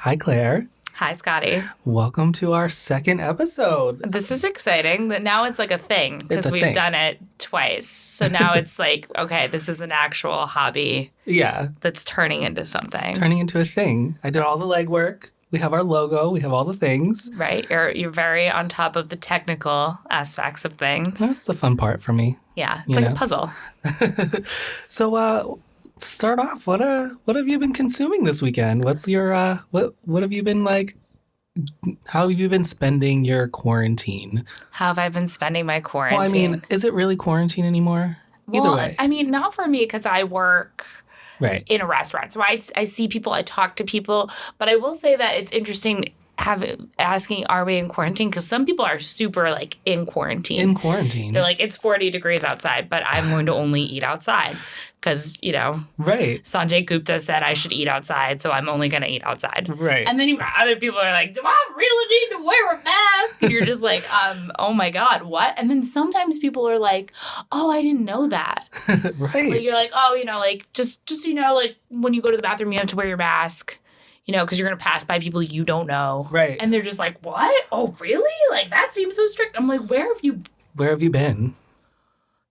Hi, Claire. Hi, Scotty. Welcome to our second episode. This is exciting. That now it's like a thing It's because a we've thing. done it twice. So now it's like, okay, this is an actual hobby Yeah, that's turning into something. turning into a thing. I did all the legwork. We have our logo. We have all the things. Right? You're very on top of the technical aspects of things. That's the fun part for me. Yeah, You it's like know? a puzzle. So, start off. What have you been consuming this weekend? What's your what have you been like? How have you been spending your quarantine? How have I been spending my quarantine? Well, I mean, is it really quarantine anymore? Either Well, way, I mean, not for me because I work right? in a restaurant. So I see people, I talk to people, but I will say that it's interesting asking, are we in quarantine? Because some people are super like in quarantine. In quarantine, They're like, it's 40 degrees outside, but I'm going to only eat outside because, right? Sanjay Gupta said I should eat outside, so I'm only going to eat outside. Right. And then you've got other people who are like, do I really need to wear a mask? And you're just like, oh my God, what? And then sometimes people are like, oh, I didn't know that. Right. Like you're like, oh, like just so you know, like when you go to the bathroom, you have to wear your mask, because you're going to pass by people you don't know. Right. And they're just like, what? Oh, really? Like that seems so strict. I'm like, where have you been?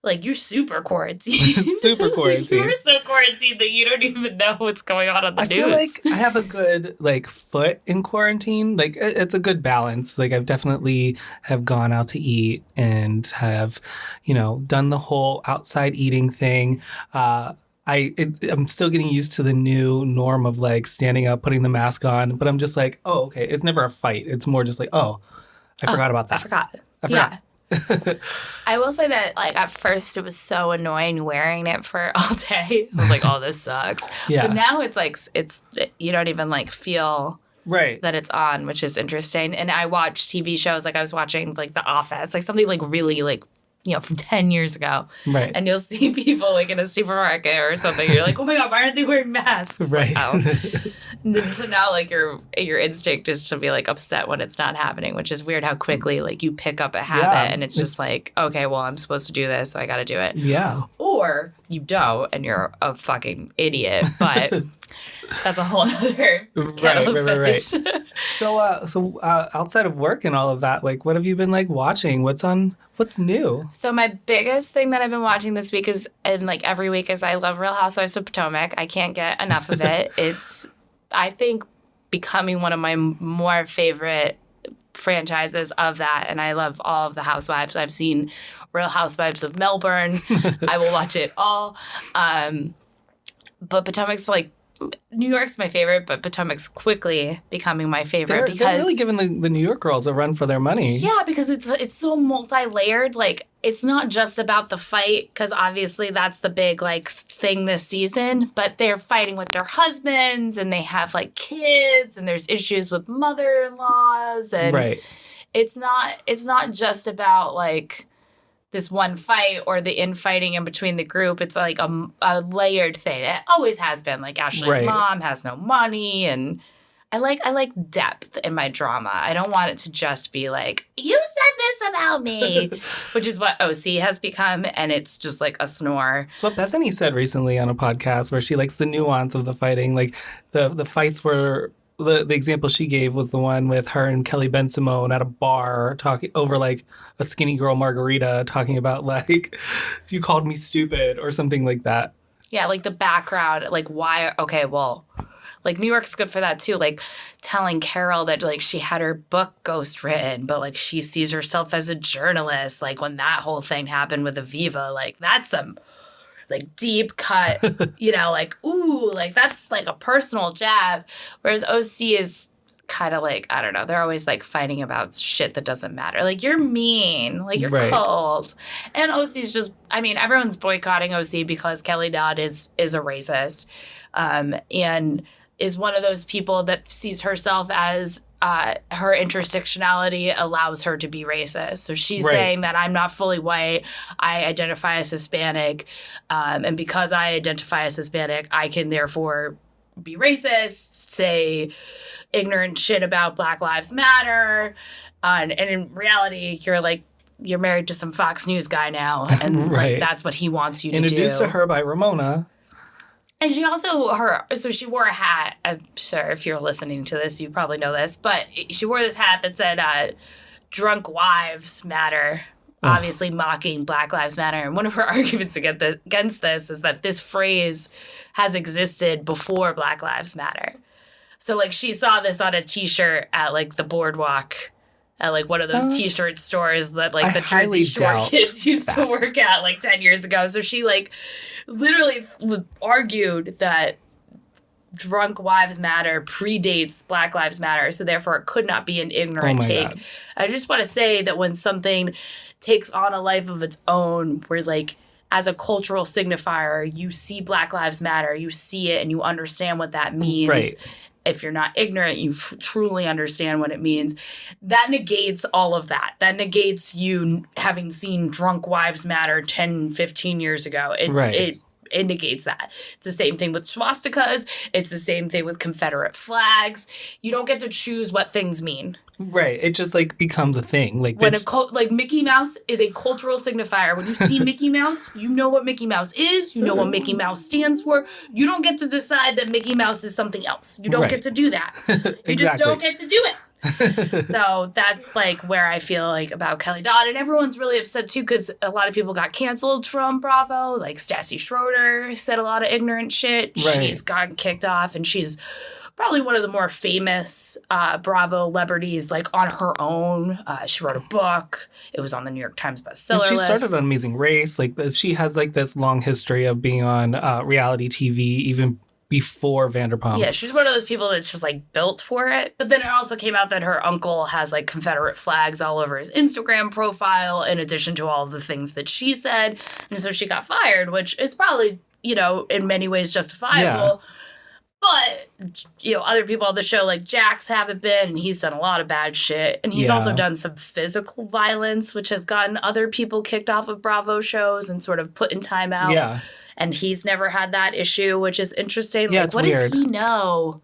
Like, you're super quarantined. Super quarantined. You're so quarantined that you don't even know what's going on the news. I feel like I have a good foot in quarantine. Like it's a good balance. Like I've definitely have gone out to eat and have, done the whole outside eating thing. I'm still getting used to the new norm of standing up, putting the mask on, but I'm just like, oh, okay. It's never a fight. It's more just like, oh, I forgot about that. I forgot. Yeah. I will say that, at first it was so annoying wearing it for all day. I was like, oh, this sucks. Yeah. But now it's you don't even, feel right. that it's on, which is interesting. And I watch TV shows, I was watching, The Office, something, really, from 10 years ago. Right. And you'll see people, in a supermarket or something. You're like, oh, my God, why aren't they wearing masks? Right. So now, your instinct is to be, upset when it's not happening, which is weird how quickly, you pick up a habit and it's just like, okay, well, I'm supposed to do this, so I got to do it. Yeah. Or you don't and you're a fucking idiot, but that's a whole other kettle of fish. Right. So outside of work and all of that, what have you been watching? What's new? So my biggest thing that I've been watching this week every week is I love Real Housewives of Potomac. I can't get enough of it. It's, I think, becoming one of my more favorite franchises of that, and I love all of the Housewives. I've seen Real Housewives of Melbourne. I will watch it all. But Potomac's New York's my favorite, but Potomac's quickly becoming my favorite because they're really giving the New York girls a run for their money. Yeah, because it's so multi-layered. It's not just about the fight, because obviously that's the big thing this season, but they're fighting with their husbands and they have kids and there's issues with mother-in-laws and right. It's not just about this one fight or the infighting in between the group. It's a layered thing. It always has been. Ashley's right. mom has no money, and I like depth in my drama. I don't want it to just be you said this about me, which is what OC has become, and it's just a snore. It's what Bethany said recently on a podcast where she likes the nuance of the fighting. The fights were... The example she gave was the one with her and Kelly Ben Simone at a bar talking over a skinny girl margarita, talking about you called me stupid or something like that. Yeah, the background, why? Okay, well, New York's good for that too. Telling Carol that she had her book ghostwritten, but she sees herself as a journalist. When that whole thing happened with Aviva, that's some deep cut, ooh, that's a personal jab. Whereas OC is kind of I don't know, they're always fighting about shit that doesn't matter. You're mean, you're right. cold. And OC's just, everyone's boycotting OC because Kelly Dodd is a racist, and is one of those people that sees herself as her intersectionality allows her to be racist. So she's right. saying that I'm not fully white. I identify as Hispanic. And because I identify as Hispanic, I can therefore be racist, say ignorant shit about Black Lives Matter. And in reality, you're married to some Fox News guy now. And right. that's what he wants you to do. Introduced to her by Ramona. And she also, so she wore a hat. I'm sure if you're listening to this, you probably know this, but she wore this hat that said, drunk wives matter, Ugh. obviously mocking Black Lives Matter. And one of her arguments against this is that this phrase has existed before Black Lives Matter. So, like, she saw this on a T-shirt at, like, the boardwalk, at, like, one of those Uh, T-shirt stores that, like, I the Jersey highly Shore doubt kids used to that. work at, like, 10 years ago. So she, like, literally argued that drunk wives matter predates Black Lives Matter, so therefore it could not be an Oh ignorant my take. God. I just want to say that when something takes on a life of its own, where, like, as a cultural signifier, you see Black Lives Matter, you see it and you understand what that means. Right. If you're not ignorant, you truly understand what it means. That negates all of that. That negates you having seen Drunk Wives Matter 10, 15 years ago. Right. It negates that. It's the same thing with swastikas. It's the same thing with Confederate flags. You don't get to choose what things mean. Right. It just like becomes a thing. Like When it's like Mickey Mouse is a cultural signifier. When you see Mickey Mouse, you know what Mickey Mouse is. You know what Mickey Mouse stands for. You don't get to decide that Mickey Mouse is something else. You don't Right. get to do that. You just don't get to do it. So that's like where I feel like about Kelly Dodd, and everyone's really upset too because a lot of people got canceled from Bravo. Like Stassi Schroeder said a lot of ignorant shit. Right. She's gotten kicked off, and she's probably one of the more famous Bravo celebrities, like on her own. She wrote a book. It was on the New York Times bestseller And she list. started on Amazing Race. Like she has like this long history of being on reality TV even before Vanderpump. Yeah, she's one of those people that's just like built for it. But then it also came out that her uncle has like Confederate flags all over his Instagram profile, in addition to all of the things that she said. And so she got fired, which is probably, you know, in many ways justifiable. But, you know, other people on the show, like Jax, haven't been, and he's done a lot of bad shit. And he's also done some physical violence, which has gotten other people kicked off of Bravo shows and sort of put in timeout. Yeah. And he's never had that issue, which is interesting. Yeah, like, it's what weird. does he know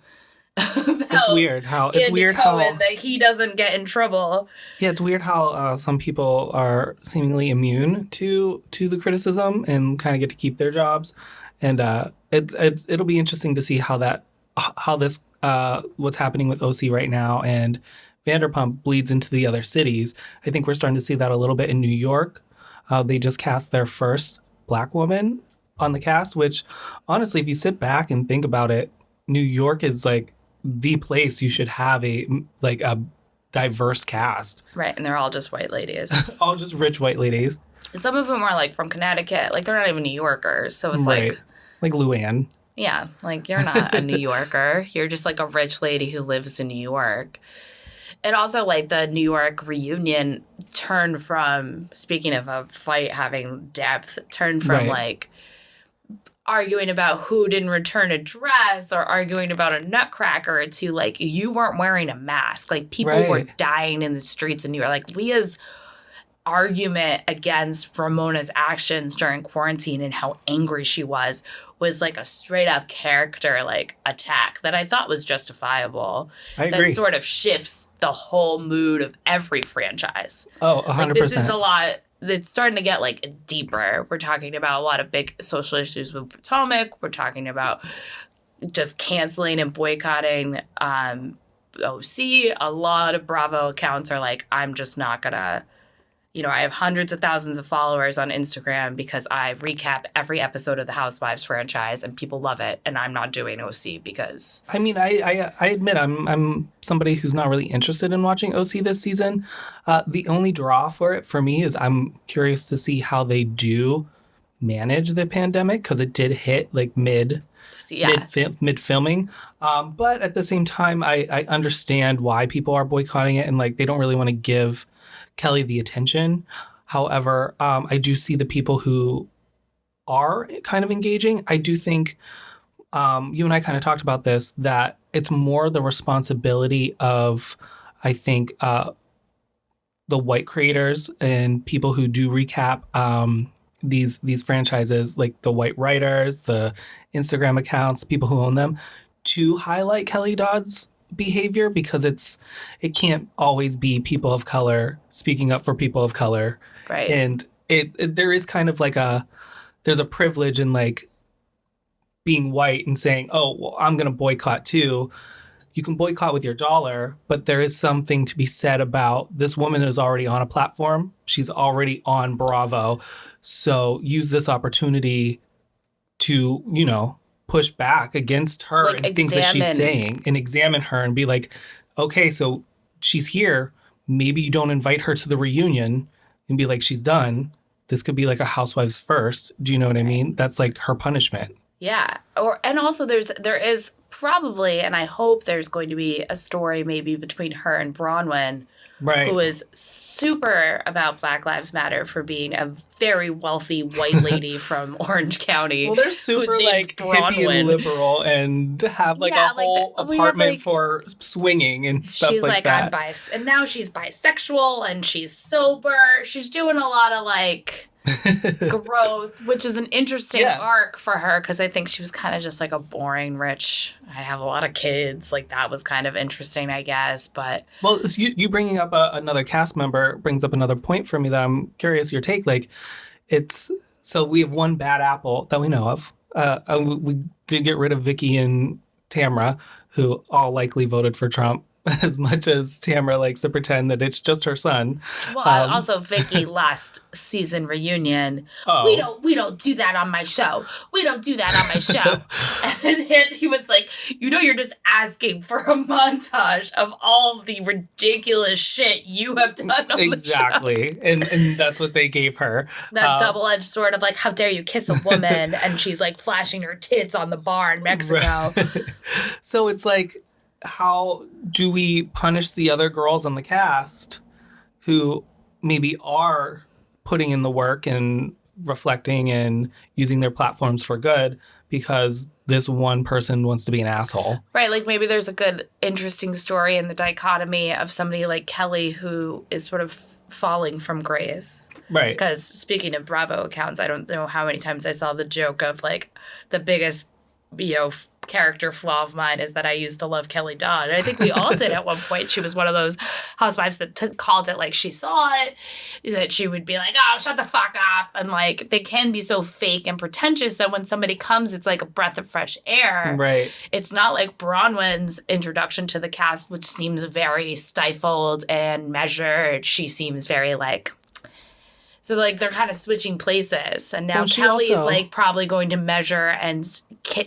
about It's weird how Andy Cohen that he doesn't get in trouble? Yeah, it's weird how some people are seemingly immune to the criticism and kind of get to keep their jobs, and it'll be interesting to see how this what's happening with OC right now and Vanderpump bleeds into the other cities. I think we're starting to see that a little bit in New York. They just cast their first Black woman on the cast, which honestly, if you sit back and think about it, New York is like the place you should have a diverse cast. Right, and they're all just white ladies. All just rich white ladies. Some of them are like from Connecticut. Like, they're not even New Yorkers. So it's Right. Like Luann. yeah, like you're not a New Yorker. You're just like a rich lady who lives in New York. And also, like, the New York reunion turned from, speaking of a fight having depth, turned from, Right. like, arguing about who didn't return a dress or arguing about a nutcracker to, like, you weren't wearing a mask. Like, people were Right. dying in the streets in New York. Like, Leah's argument against Ramona's actions during quarantine and how angry she was like a straight up character, like, attack that I thought was justifiable. I agree. That sort of shifts the whole mood of every franchise. Oh, Like, 100%. this is a lot. It's starting to get, like, deeper. We're talking about a lot of big social issues with Potomac. We're talking about just canceling and boycotting OC. A lot of Bravo accounts are like, I'm just not gonna, you know, I have hundreds of thousands of followers on Instagram because I recap every episode of the Housewives franchise and people love it, and I'm not doing OC because I mean, I admit I'm somebody who's not really interested in watching OC this season. The only draw for it for me is I'm curious to see how they do manage the pandemic because it did hit like mid filming. But at the same time, I understand why people are boycotting it and like they don't really want to give Kelly the attention. However, I do see the people who are kind of engaging. I do think you and I kind of talked about this, that it's more the responsibility of, I think, the white creators and people who do recap these franchises, like the white writers, the Instagram accounts, people who own them, to highlight Kelly Dodd's behavior, because it can't always be people of color speaking up for people of color. right. And it there is kind of like there's a privilege in like being white and saying, oh, well, I'm going to boycott too. You can boycott with your dollar, but there is something to be said about this woman is already on a platform. She's already on Bravo. So use this opportunity to, push back against her Like and things that she's examine. saying and examine her and be like, okay, so she's here. Maybe you don't invite her to the reunion and be like, she's done. This could be like a Housewives first. Do you know what I Right. mean? That's like her punishment. Yeah. And also there is probably, and I hope there's going to be a story maybe between her and Bronwyn, Right. who is super about Black Lives Matter for being a very wealthy white lady from Orange County Well, they're who's super named like hippie and Bronwyn. liberal and have like a Yeah, like whole we have apartment for swinging and stuff she's like like I'm that. bis and now she's bisexual and she's sober. She's doing a lot of like growth, which is an interesting Yeah. arc for her because I think she was kind of just like a boring rich. I have a lot of kids. Like that was kind of interesting, I guess. But Well, you bringing up another cast member brings up another point for me that I'm curious your take. Like, it's so we have one bad apple that we know of. We did get rid of Vicky and Tamra, who all likely voted for Trump, as much as Tamra likes to pretend that it's just her son. well, Um, also Vicky last season reunion. oh, We don't do that on my show. We don't do that on my show. And then he was like, you're just asking for a montage of all the ridiculous shit you have done on the show. exactly, and that's what they gave her. That double-edged sword of like, how dare you kiss a woman? And she's like flashing her tits on the bar in Mexico. Right. So it's like, how do we punish the other girls on the cast who maybe are putting in the work and reflecting and using their platforms for good because this one person wants to be an asshole? Right, like maybe there's a good, interesting story in the dichotomy of somebody like Kelly who is sort of falling from grace. Right. Because speaking of Bravo accounts, I don't know how many times I saw the joke of like the biggest, character flaw of mine is that I used to love Kelly Dodd. And I think we all did at one point. She was one of those housewives that called it like she saw it, that she would be like, oh, shut the fuck up. And like they can be so fake and pretentious that when somebody comes, it's like a breath of fresh air. Right. It's not like Bronwyn's introduction to the cast, which seems very stifled and measured. She seems very like, so like they're kind of switching places, and now Well, she Kelly's also- like probably going to measure and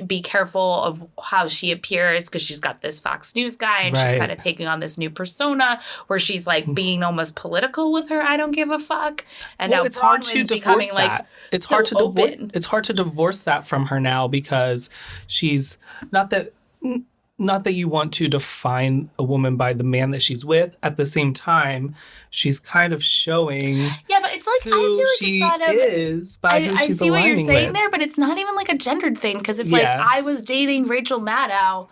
be careful of how she appears because she's got this Fox News guy, and she's Right. kind of taking on this new persona where she's like being almost political with her. I don't give a fuck, and Well, now it's hard to Bronwyn's divorce becoming like that. It's so hard to open. It's hard to divorce that from her now because she's not that you want to define a woman by the man that she's with. At the same time, she's kind of showing Yeah, but it's like I who feel like she it's not a. is by who I she's see what you're aligning saying with. there, but it's not even like a gendered thing. Because if like Yeah. I was dating Rachel Maddow,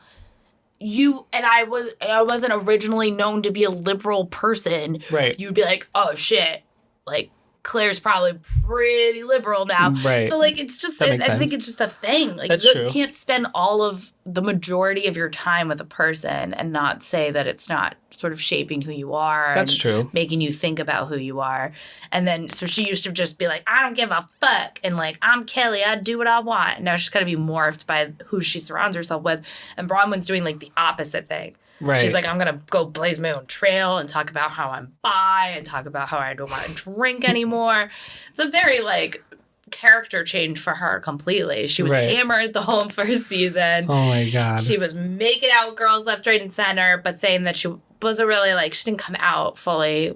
I wasn't originally known to be a liberal person, Right. you'd be like, oh shit, like Claire's probably pretty liberal now. Right. So like it's just That I makes think sense. it's just a thing. Like That's you true. can't spend all of the majority of your time with a person and not say that it's not sort of shaping who you are. That's and true. making you think about who you are. And then so she used to just be like, I don't give a fuck, and like I'm Kelly, I do what I want. And now she's gotta be morphed by who she surrounds herself with. And Bronwyn's doing like the opposite thing. Right. She's like, I'm gonna go blaze my own trail and talk about how I'm bi and talk about how I don't want to drink anymore. It's a very like character change for her completely. She was Right. hammered the whole first season. Oh my God. She was making out with girls left, right, and center, but saying that she wasn't really like, she didn't come out fully.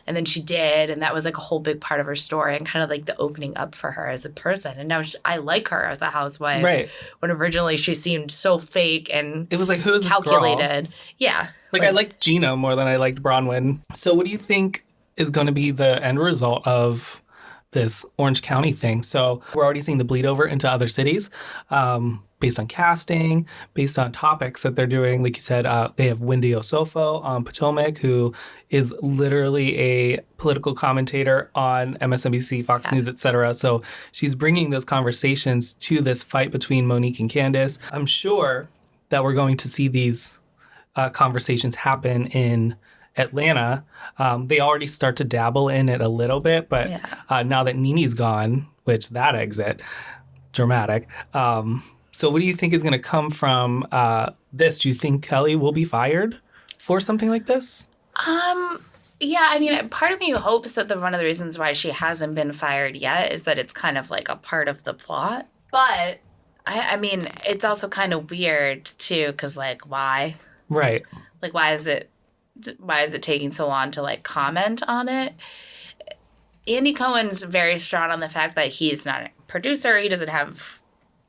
And then she did, and that was like a whole big part of her story and kind of like the opening up for her as a person. And now I like her as a housewife. Right. When originally she seemed so fake and It was like, who is this girl? calculated. Yeah. Like, I liked Gina more than I liked Bronwyn. So what do you think is going to be the end result of this Orange County thing? So we're already seeing the bleed over into other cities, based on casting, based on topics that they're doing. Like you said, they have Wendy Osofo on Potomac, who is literally a political commentator on MSNBC, Fox News, etc. So she's bringing those conversations to this fight between Monique and Candace. I'm sure that we're going to see these conversations happen in Atlanta. They already start to dabble in it a little bit, but now that Nene's gone, which that exit, dramatic. So what do you think is going to come from this? Do you think Kelly will be fired for something like this? Yeah, I mean, part of me hopes that one of the reasons why she hasn't been fired yet is that it's kind of like a part of the plot. But I mean, it's also kind of weird too, because like, why? Right. Like, why is it taking so long to like comment on it? Andy Cohen's very strong on the fact that he's not a producer. He doesn't have,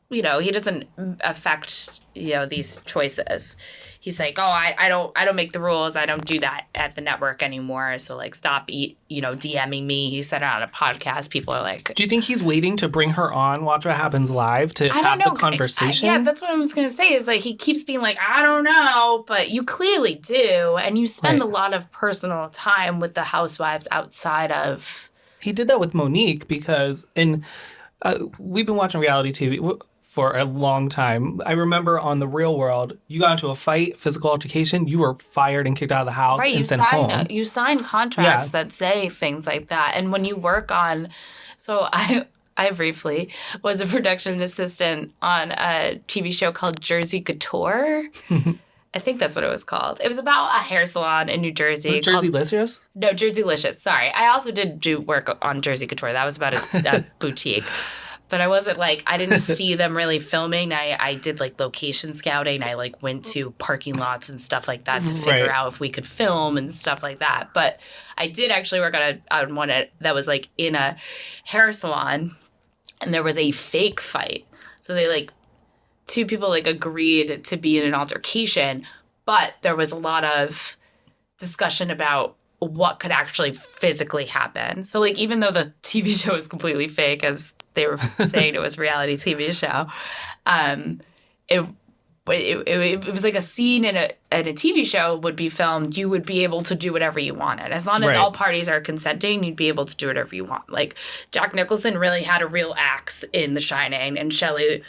he doesn't affect, these choices. He's like, oh, I don't make the rules. I don't do that at the network anymore. So like, stop, DMing me. He said it on a podcast. People are like, do you think he's waiting to bring her on Watch What Happens Live to have the conversation? Yeah, that's what I was going to say is like, he keeps being like, I don't know, but you clearly do. And you spend a lot of personal time with the housewives outside of. He did that with Monique because we've been watching reality TV for a long time. I remember on The Real World, you got into a fight, physical altercation, you were fired and kicked out of the house and sent home. You sign contracts that say things like that. And when you work on, so I briefly was a production assistant on a TV show called Jersey Couture. I think that's what it was called. It was about a hair salon in New Jersey. Was it Jerseylicious? No, Jerseylicious. Sorry. I also did do work on Jersey Couture. That was about a boutique. But I wasn't like, I didn't see them really filming. I did like location scouting. I like went to parking lots and stuff like that to figure out if we could film and stuff like that. But I did actually work on one that was like in a hair salon and there was a fake fight. So they like, two people like agreed to be in an altercation, but there was a lot of discussion about what could actually physically happen. So like even though the TV show is completely fake, as they were saying it was a reality TV show, it was like a scene in a TV show would be filmed. You would be able to do whatever you wanted. As long as all parties are consenting, you'd be able to do whatever you want. Like Jack Nicholson really had a real axe in The Shining, and Shelley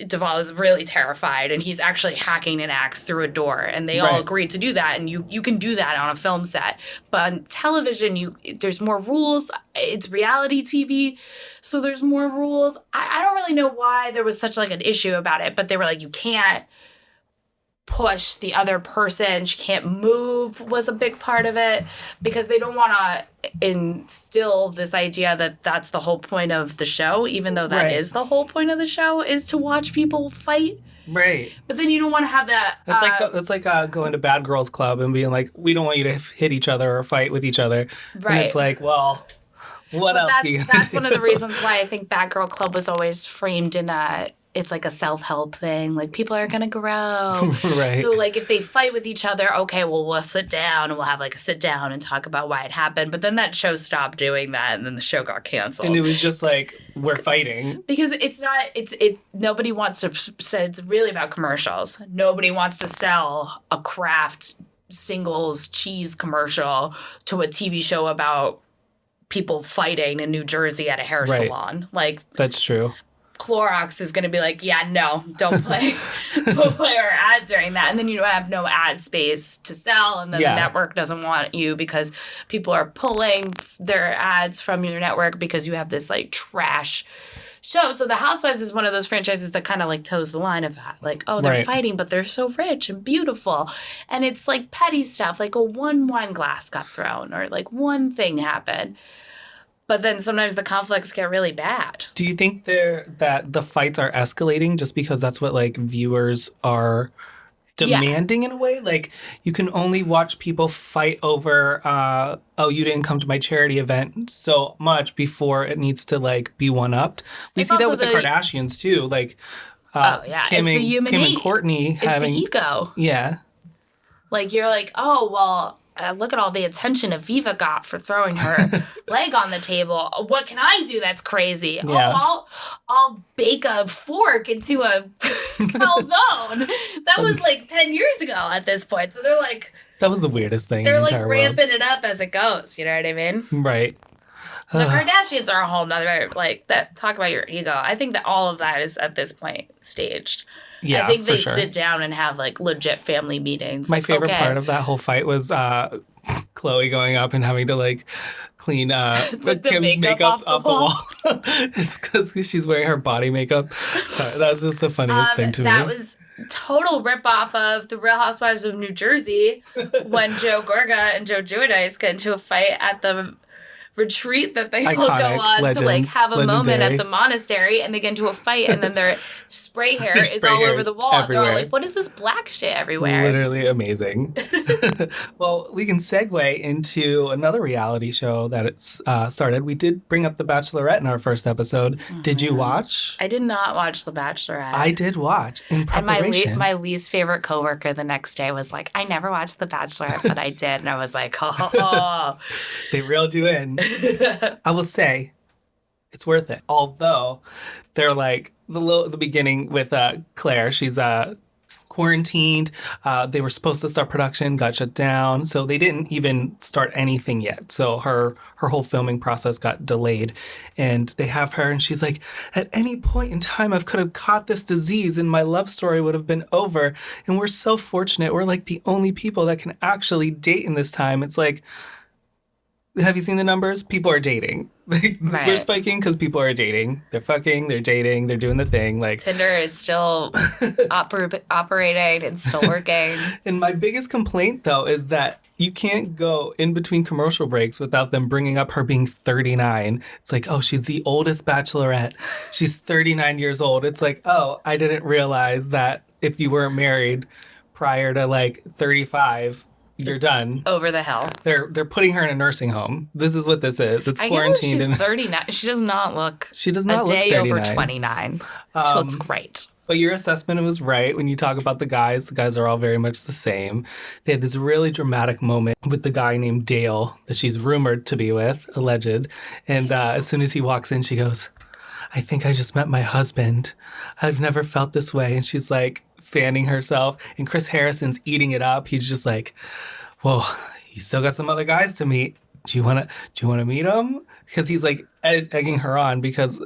Duvall is really terrified, and he's actually hacking an axe through a door, and they all agreed to do that, and you can do that on a film set. But on television, there's more rules. It's reality TV, so there's more rules. I don't really know why there was such like an issue about it, but they were like, you can't push the other person. She can't move was a big part of it because they don't want to instill this idea that that's the whole point of the show, even though that is the whole point of the show is to watch people fight. Right. But then you don't want to have that. It's like going to Bad Girls Club and being like, we don't want you to hit each other or fight with each other. Right. And it's like, well, what else do you That's one of the reasons why I think Bad Girl Club was always framed in it's like a self-help thing. Like, people are going to grow. Right. So, like, if they fight with each other, okay, well, we'll sit down and we'll have, like, a sit down and talk about why it happened. But then that show stopped doing that, and then the show got canceled. And it was just like, we're fighting. Because nobody wants to say it's really about commercials. Nobody wants to sell a Kraft singles cheese commercial to a TV show about people fighting in New Jersey at a hair salon. Like, that's true. Clorox is going to be like, yeah, no, don't play our ad during that. And then you have no ad space to sell. And then the network doesn't want you because people are pulling their ads from your network because you have this like trash show. So The Housewives is one of those franchises that kind of like toes the line of that. Like, oh, they're fighting, but they're so rich and beautiful. And it's like petty stuff, like one wine glass got thrown or like one thing happened. But then sometimes the conflicts get really bad. Do you think that the fights are escalating just because that's what like viewers are demanding in a way? Like, you can only watch people fight over, oh, you didn't come to my charity event so much before it needs to like be one-upped. We see that with the Kardashians too. Like, Kim it's the human and Kourtney having the ego. Yeah. Like, you're like, oh, well, look at all the attention Aviva got for throwing her leg on the table. What can I do that's crazy? Yeah. Oh, I'll bake a fork into a calzone. That was like 10 years ago at this point. So they're like... That was the weirdest thing They're in the like entire ramping world. it up as it goes. You know what I mean? Right. The Kardashians are a whole nother... Like, that. Talk about your ego. I think that all of that is at this point staged. Yeah, I think they sure. sit down and have like legit family meetings. My like, favorite part of that whole fight was Chloe going up and having to like clean The Kim's makeup makeup off the wall. It's because she's wearing her body makeup. Sorry, that was just the funniest thing to me. That was total ripoff of The Real Housewives of New Jersey when Joe Gorga and Joe Giudice get into a fight at the retreat that they all go Iconic, on to like legends, have a moment legendary. at the monastery, and they get into a fight, and then their spray hair Their is spray all hair over is the wall. And they're all everywhere. like, "What is this black shit everywhere?" Literally amazing. Well, we can segue into another reality show that it's started. We did bring up The Bachelorette in our first episode. Did you watch? I did not watch The Bachelorette. I did watch in And my preparation. my least favorite coworker the next day was like, "I never watched The Bachelorette, but I did," and I was like, "Oh." They reeled you in. I will say, it's worth it. Although they're like the beginning with Claire. She's quarantined. They were supposed to start production, got shut down, so they didn't even start anything yet. So her whole filming process got delayed, and they have her, and she's like, "At any point in time, I could have caught this disease, and my love story would have been over. And we're so fortunate. We're like the only people that can actually date in this time." It's like, have you seen the numbers? People are dating. We're Right. spiking because people are dating. They're fucking, they're dating, they're doing the thing. Like, Tinder is still operating and still working. and my biggest complaint though is that you can't go in between commercial breaks without them bringing up her being 39. It's like, oh, she's the oldest bachelorette. She's 39 years old. It's like, oh, I didn't realize that if you weren't married prior to like 35, you're done. Over the hill. They're putting her in a nursing home. This is what this is. It's I can't believe quarantined. she's 39. She does not look She does not a look day 39. over 29. She looks great. But your assessment was right when you talk about the guys. The guys are all very much the same. They had this really dramatic moment with the guy named Dale that she's rumored to be with, alleged. And as soon as he walks in, she goes, "I think I just met my husband. I've never felt this way." And she's like fanning herself. And Chris Harrison's eating it up. He's just like, "Well, you still got some other guys to meet. Do you want to meet them?" Because he's like egging her on because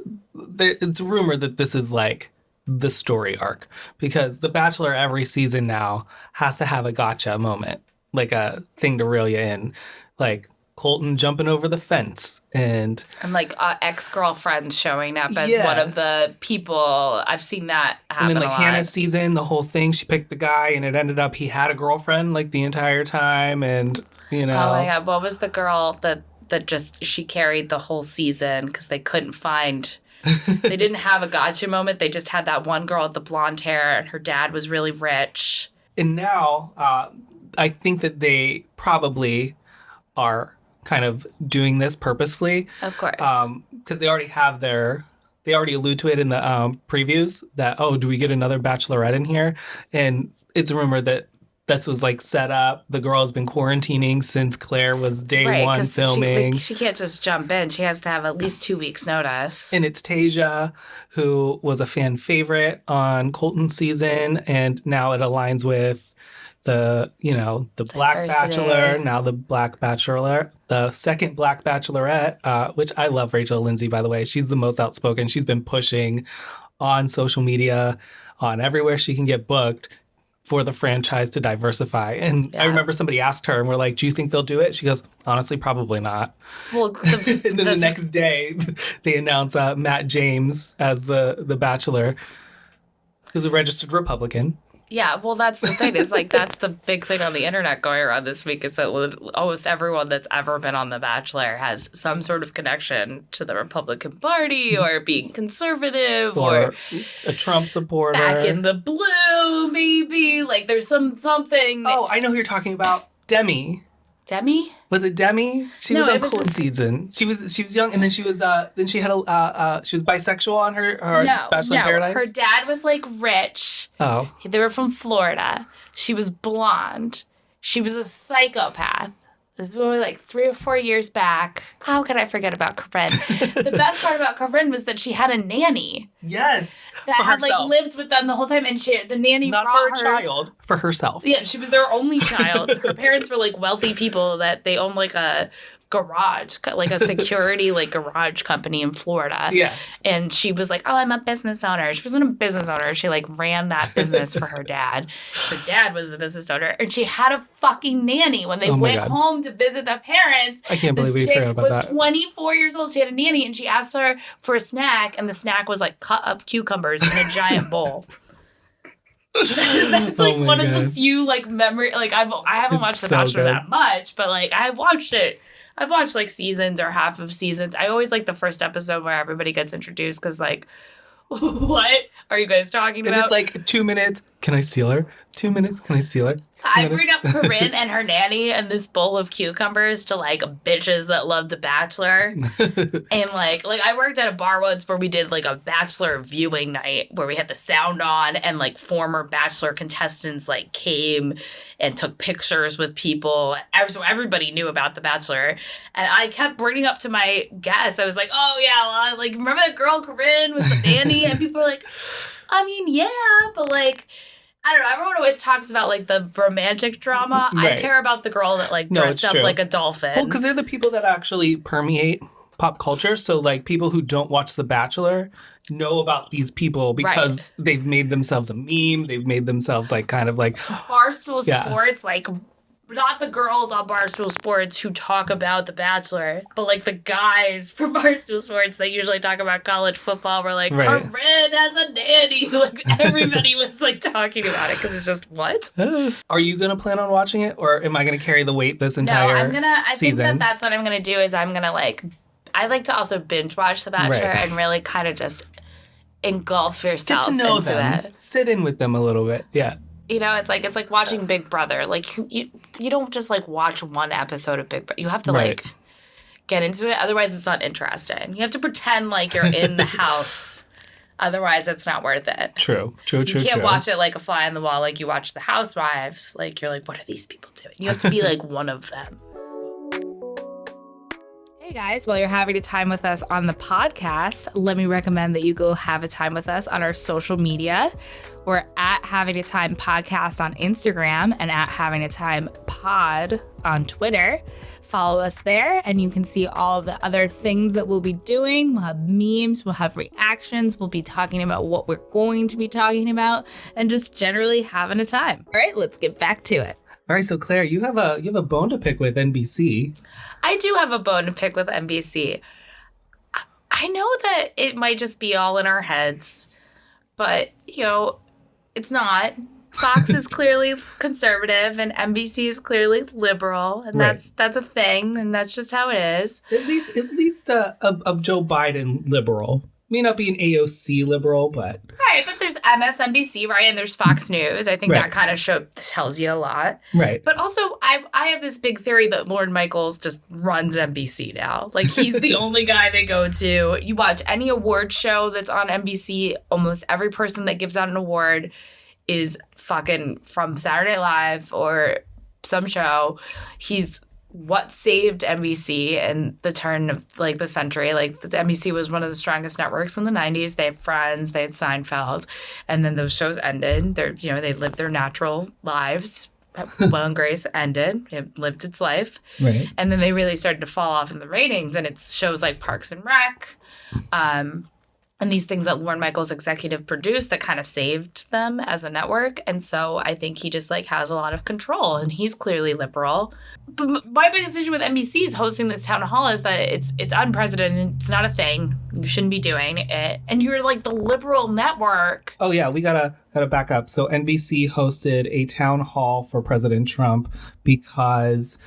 it's rumored that this is like the story arc, because The Bachelor every season now has to have a gotcha moment, like a thing to reel you in, like Colton jumping over the fence and like ex-girlfriends showing up as Yeah. one of the people. I've seen that happen and then a like lot. Hannah's season, the whole thing, she picked the guy and it ended up he had a girlfriend like the entire time, and you know. Oh my God. What was the girl that just, she carried the whole season because they couldn't find, they didn't have a gotcha moment. They just had that one girl with the blonde hair and her dad was really rich. And now I think that they probably are kind of doing this purposefully. Of course. Because they already allude to it in the previews that, oh, do we get another bachelorette in here? And it's rumored that this was like set up. The girl has been quarantining since Claire was day one 'cause filming. she can't just jump in. She has to have at least 2 weeks notice. And it's Tasia, who was a fan favorite on Colton's season, and now it aligns with the Black Diversity. Bachelor, now the Black Bachelor, the second Black Bachelorette, which I love Rachel Lindsay, by the way. She's the most outspoken. She's been pushing on social media, on everywhere she can get booked for the franchise to diversify. And I Yeah. remember somebody asked her, and we're like, "Do you think they'll do it?" She goes, "Honestly, probably not." Well, And then the next day, they announce Matt James as the Bachelor, who's a registered Republican. yeah, well, that's the thing. Is like that's the big thing on the internet going around this week is that almost everyone that's ever been on The Bachelor has some sort of connection to the Republican Party or being conservative or a Trump supporter. back in the blue, maybe. Like there's something. Oh, I know who you're talking about. Demi. Demi? Was it Demi? She No, was on it was Colton season. She was young, and then she was she had a she was bisexual on her Bachelor in Paradise. Her dad was like rich. Oh, They were from Florida. She was blonde. She was a psychopath. This was only like 3 or 4 years back. How could I forget about Corinne? The best part about Corinne was that she had a nanny yes, that for had like herself. lived with them the whole time, and the nanny Not brought for a her. child, for herself. Yeah, she was their only child. Her parents were like wealthy people that they owned like a garage, like a security like garage company in Florida. Yeah. And she was like, oh, I'm a business owner. She wasn't a business owner. She like ran that business for her dad. Her dad was the business owner. And she had a fucking nanny when they went home to visit the parents. I can't believe we forgot about that. This chick was 24 years old. She had a nanny and she asked her for a snack. And the snack was like cut up cucumbers in a giant bowl. That's like one of the few like memory, like I haven't watched The Bachelor that much, but like I've watched it. I've watched like seasons or half of seasons. I always like the first episode where everybody gets introduced because like, what are you guys talking about? And it's like 2 minutes. Can I steal her? 2 minutes. Can I steal her? I bring up Corinne and her nanny and this bowl of cucumbers to like bitches that love The Bachelor. And like I worked at a bar once where we did like a Bachelor viewing night where we had the sound on and like former Bachelor contestants like came and took pictures with people. So everybody knew about The Bachelor. And I kept bringing up to my guests. I was like, oh yeah, well, like remember that girl Corinne with the nanny? And people were like, I mean, yeah, but like, I don't know. Everyone always talks about like the romantic drama. Right. I care about the girl that like dressed up like a dolphin. Well, because they're the people that actually permeate pop culture. So like people who don't watch The Bachelor know about these people because they've made themselves a meme. They've made themselves like kind of like Barstool Sports, like not the girls on Barstool Sports who talk about The Bachelor, but like the guys from Barstool Sports that usually talk about college football were like, Corinne has a nanny. Like everybody was like talking about it because it's just, what? Are you going to plan on watching it or am I going to carry the weight this entire I think that's what I'm going to do is I'm going to like, I like to also binge watch The Bachelor and really kind of just engulf yourself Get to know into them. it. Sit in with them a little bit. Yeah. You know, it's like watching Big Brother. Like you don't just like watch one episode of Big Brother. You have to like get into it. Otherwise, it's not interesting. You have to pretend like you're in the house. Otherwise, it's not worth it. True. You can't watch it like a fly on the wall, like you watch The Housewives. Like you're like, what are these people doing? You have to be like one of them. Hey guys, while you're having a time with us on the podcast, let me recommend that you go have a time with us on our social media. We're at Having a Time Podcast on Instagram and at Having a Time Pod on Twitter. Follow us there and you can see all of the other things that we'll be doing. We'll have memes, we'll have reactions, we'll be talking about what we're going to be talking about and just generally having a time. All right, let's get back to it. All right, so Claire, you have a bone to pick with NBC. I do have a bone to pick with NBC. I know that it might just be all in our heads, but, you know, it's not. Fox is clearly conservative and NBC is clearly liberal, and that's a thing, and that's just how it is. At least a Joe Biden liberal. May not be an AOC liberal, but... Right, but there's MSNBC, right? And there's Fox News. I think that kind of tells you a lot. Right. But also, I have this big theory that Lorne Michaels just runs NBC now. Like, he's the only guy they go to. You watch any award show that's on NBC, almost every person that gives out an award is fucking from Saturday Night Live or some show. He's what saved NBC in the turn of like the century. Like the NBC was one of the strongest networks in the 90s. They had Friends, they had Seinfeld, and then those shows ended. They lived their natural lives. Will and Grace ended. It lived its life. Right. And then they really started to fall off in the ratings, and it's shows like Parks and Rec, and these things that Lorne Michaels executive produced that kind of saved them as a network. And so I think he just like has a lot of control, and he's clearly liberal. But my biggest issue with NBC is hosting this town hall is that it's unprecedented. It's not a thing. You shouldn't be doing it. And you're like the liberal network. Oh yeah, we gotta back up. So NBC hosted a town hall for President Trump because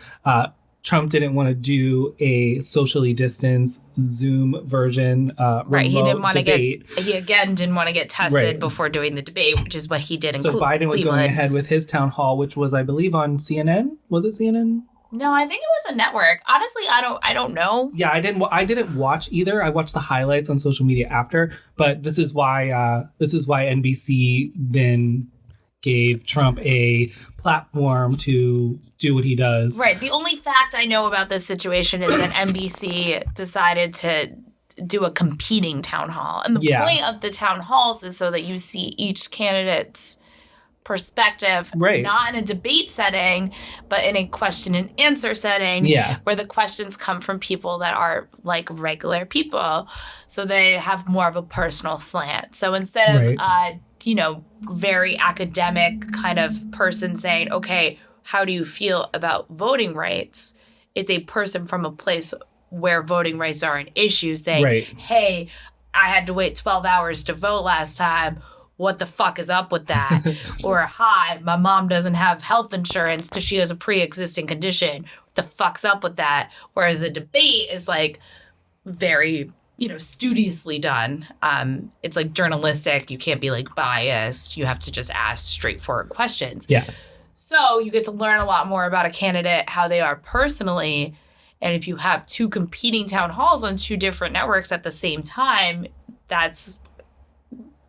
Trump didn't want to do a socially distanced Zoom version right, he didn't want to debate. He again didn't want to get tested before doing the debate, which is what he did in So Biden was going ahead with his town hall, which was, I believe, on CNN. Was it CNN? No, I think it was a network. Honestly, I don't know. Yeah, I didn't watch either. I watched the highlights on social media after, but this is why NBC then gave Trump a platform to do what he does. Right. The only fact I know about this situation is that NBC decided to do a competing town hall. And the point of the town halls is so that you see each candidate's perspective, Right. not in a debate setting, but in a question and answer setting, Yeah. where the questions come from people that are like regular people. So they have more of a personal slant. So instead of, Right. very academic kind of person saying, okay, how do you feel about voting rights? It's a person from a place where voting rights are an issue saying, Right. hey, I had to wait 12 hours to vote last time. What the fuck is up with that? Or, hi, my mom doesn't have health insurance because she has a pre-existing condition. What the fuck's up with that? Whereas a debate is like very, studiously done. It's like journalistic. You can't be like biased. You have to just ask straightforward questions. Yeah. So you get to learn a lot more about a candidate, how they are personally. And if you have two competing town halls on two different networks at the same time, that's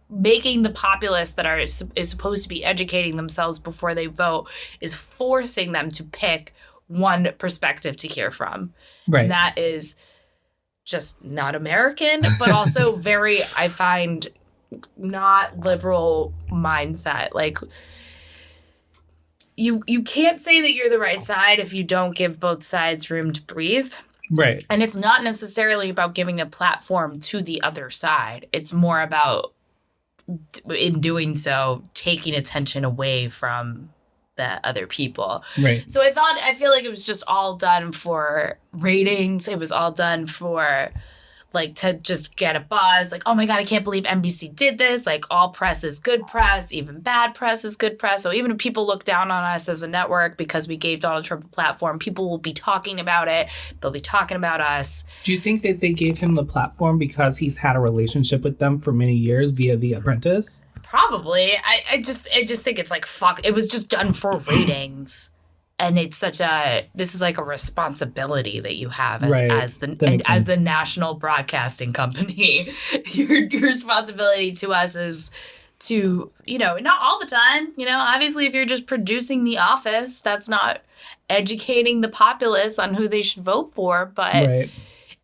making the populace that is supposed to be educating themselves before they vote, is forcing them to pick one perspective to hear from. Right. And that is just not American, but also very, I find, not liberal mindset. Like, you can't say that you're the right side if you don't give both sides room to breathe. Right. And it's not necessarily about giving a platform to the other side. It's more about, in doing so, taking attention away from the other people. Right. So I feel like it was just all done for ratings. It was all done for, like, to just get a buzz. Like, oh my God, I can't believe NBC did this. Like, all press is good press. Even bad press is good press. So even if people look down on us as a network because we gave Donald Trump a platform, people will be talking about it. They'll be talking about us. Do you think that they gave him the platform because he's had a relationship with them for many years via The Apprentice? Probably. I just think it's like, fuck. It was just done for ratings. And it's this is like a responsibility that you have as the national broadcasting company. Your responsibility to us is to, not all the time, obviously if you're just producing The Office, that's not educating the populace on who they should vote for. But right.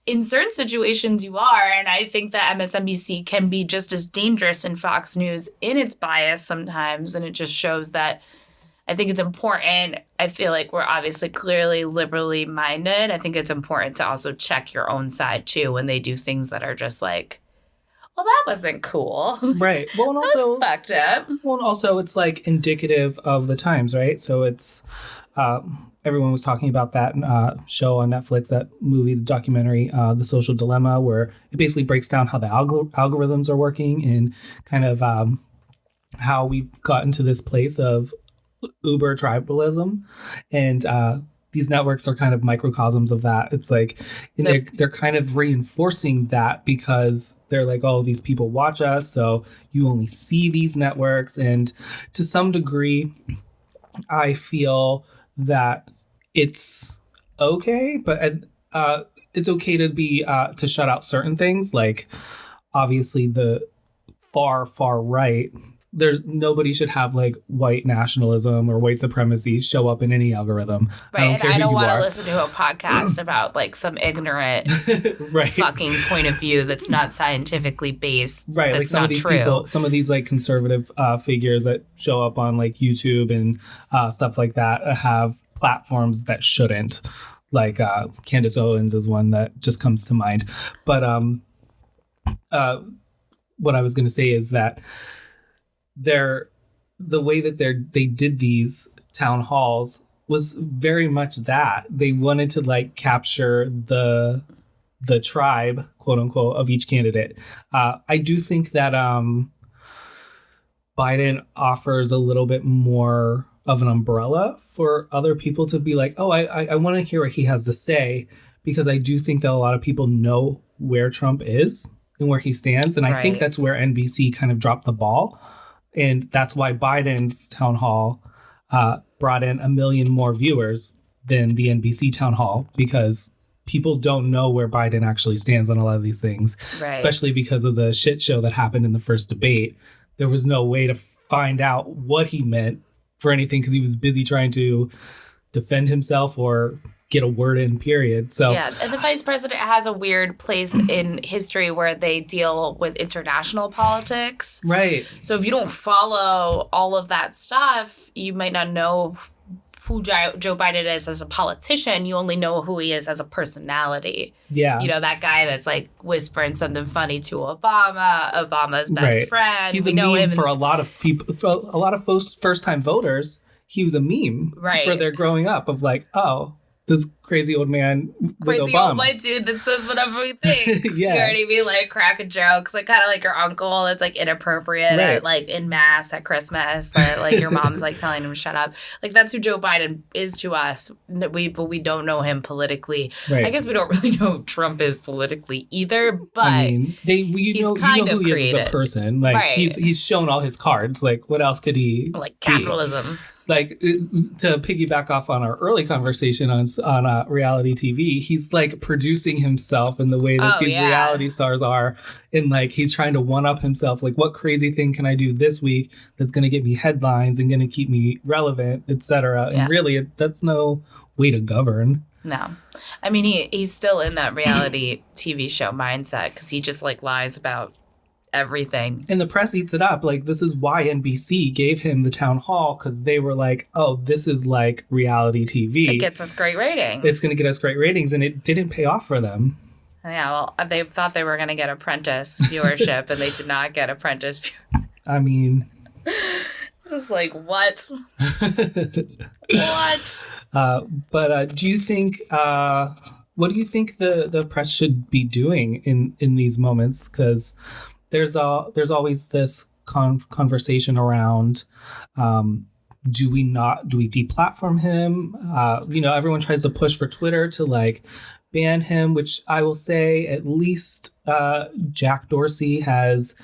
In certain situations you are. And I think that MSNBC can be just as dangerous in Fox News in its bias sometimes. And it just shows that I think it's important. I feel like we're obviously clearly liberally minded. I think it's important to also check your own side, too, when they do things that are just like, well, that wasn't cool. Right. Well, and that also, was fucked up. Well, and also it's like indicative of the times, right? So it's everyone was talking about that show on Netflix, that movie, the documentary, The Social Dilemma, where it basically breaks down how the algorithms are working and kind of how we've gotten to this place of uber tribalism, and these networks are kind of microcosms of that. It's like they're kind of reinforcing that because they're like, oh, these people watch us, so you only see these networks. And to some degree, I feel that it's okay, but it's okay to be to shut out certain things, like obviously the far right. Nobody should have like white nationalism or white supremacy show up in any algorithm. Right. I don't want to listen to a podcast about like some ignorant right. fucking point of view that's not scientifically based. Right. That's like some not of these true. people, some of these like conservative figures that show up on like YouTube and stuff like that have platforms that shouldn't. Like Candace Owens is one that just comes to mind. But what I was going to say is that the way that they did these town halls was very much that they wanted to like capture the tribe, quote unquote, of each candidate. I do think that Biden offers a little bit more of an umbrella for other people to be like, oh, I want to hear what he has to say, because I do think that a lot of people know where Trump is and where he stands. And I think that's where NBC kind of dropped the ball. And that's why Biden's town hall brought in 1 million more viewers than the NBC town hall, because people don't know where Biden actually stands on a lot of these things, especially because of the shit show that happened in the first debate. There was no way to find out what he meant for anything because he was busy trying to defend himself or get a word in, period. So yeah, and the vice president has a weird place in history where they deal with international politics. right. So if you don't follow all of that stuff, you might not know who Joe Biden is as a politician. You only know who he is as a personality. Yeah. You know, that guy that's like whispering something funny to Obama's best Right. friend. He's we a know meme him for a lot of people, for a lot of first-time voters. He was a meme Right. for their growing up of like, oh, this crazy old man with crazy Obama. old white dude that says whatever he thinks. Yeah. You know what I mean? Like cracking jokes, like kind of like your uncle. It's like inappropriate Right. at like in mass at Christmas. That like your mom's like telling him to shut up. Like that's who Joe Biden is to us. But we don't know him politically. Right. I guess we don't really know who Trump is politically either. But I mean, you know who he is as a person. Like Right. he's shown all his cards. Like what else could he? like be? capitalism. Like to piggyback off on our early conversation on reality TV, he's like producing himself in the way that these reality stars are, and like he's trying to one up himself. Like, what crazy thing can I do this week that's going to get me headlines and going to keep me relevant, etc. Yeah. And really, that's no way to govern. No. I mean, he's still in that reality TV show mindset because he just like lies about everything. And the press eats it up. Like, this is why NBC gave him the town hall, because they were like, oh, this is like reality TV. It gets us great ratings. It's going to get us great ratings. And it didn't pay off for them. Yeah, well, they thought they were going to get Apprentice viewership, and they did not get Apprentice viewership. I mean... It's like, what? What? But do you think... what do you think the press should be doing in these moments? Because... There's always this conversation around, do we deplatform him? Everyone tries to push for Twitter to like ban him, which I will say at least Jack Dorsey has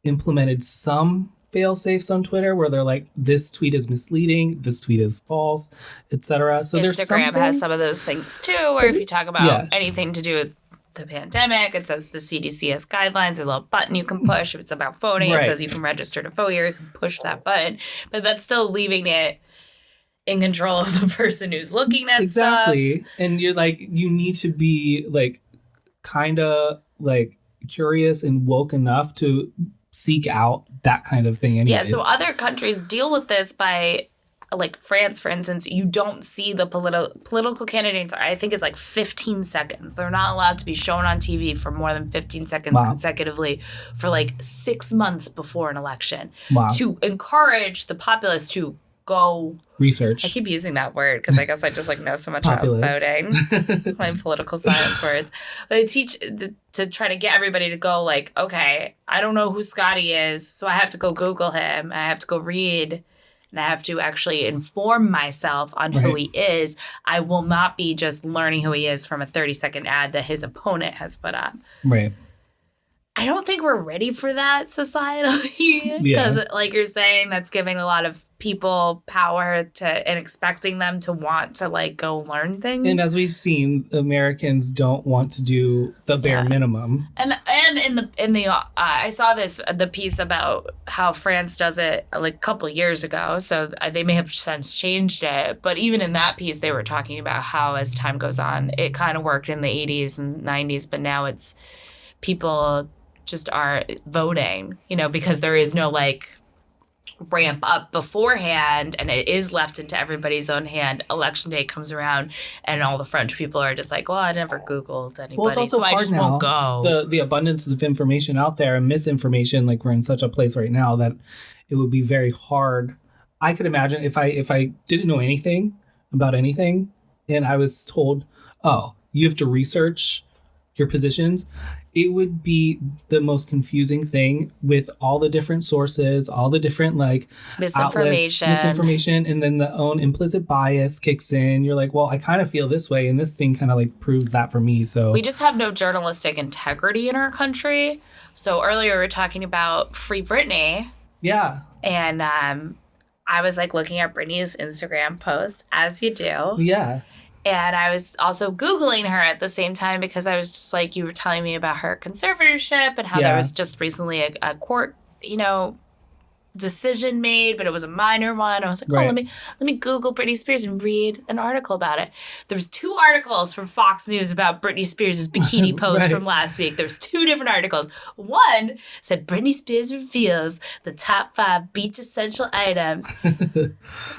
implemented some fail safes on Twitter where they're like, this tweet is misleading, this tweet is false, etc. So there's Instagram has some of those things too, where if you talk about anything to do with the pandemic, it says the CDC has guidelines, a little button you can push. If it's about voting, it says you can register to vote here, you can push that button. But that's still leaving it in control of the person who's looking at stuff. And you're like, you need to be like kind of like curious and woke enough to seek out that kind of thing anyways. Yeah, so other countries deal with this by, like France, for instance, you don't see the political candidates. I think it's like 15 seconds. They're not allowed to be shown on TV for more than 15 seconds consecutively for like 6 months before an election to encourage the populace to go research. I keep using that word because I guess I just like know so much about voting, my political science words. But they teach to try to get everybody to go like, okay, I don't know who Scotty is, so I have to go Google him. I have to go read. And I have to actually inform myself on who he is. I will not be just learning who he is from a 30-second ad that his opponent has put up. Right. I don't think we're ready for that societally. Because, like you're saying, that's giving a lot of people power and expecting them to want to, like, go learn things. And as we've seen, Americans don't want to do the bare minimum. And in the I saw the piece about how France does it like a couple years ago. So they may have since changed it. But even in that piece, they were talking about how as time goes on, it kind of worked in the 80s and 90s. But now it's people just aren't voting, because there is no like ramp up beforehand, and it is left into everybody's own hand. Election day comes around, and all the French people are just like, well, I never Googled anybody, well, it's also so hard I just now. won't go. The abundance of information out there and misinformation, like we're in such a place right now that it would be very hard. I could imagine if I didn't know anything about anything and I was told, oh, you have to research your positions, it would be the most confusing thing with all the different sources, all the different like misinformation, and then the own implicit bias kicks in. You're like, well, I kind of feel this way, and this thing kind of like proves that for me. So we just have no journalistic integrity in our country. So earlier we were talking about Free Britney. Yeah. And I was like looking at Britney's Instagram post, as you do. Yeah. And I was also Googling her at the same time because I was just like, you were telling me about her conservatorship and how there was just recently a court, decision made, but it was a minor one. I was like, oh, Right. let me Google Britney Spears and read an article about it. There was 2 articles from Fox News about Britney Spears' bikini post Right. from last week. There was 2 different articles. One said Britney Spears reveals the top 5 beach essential items,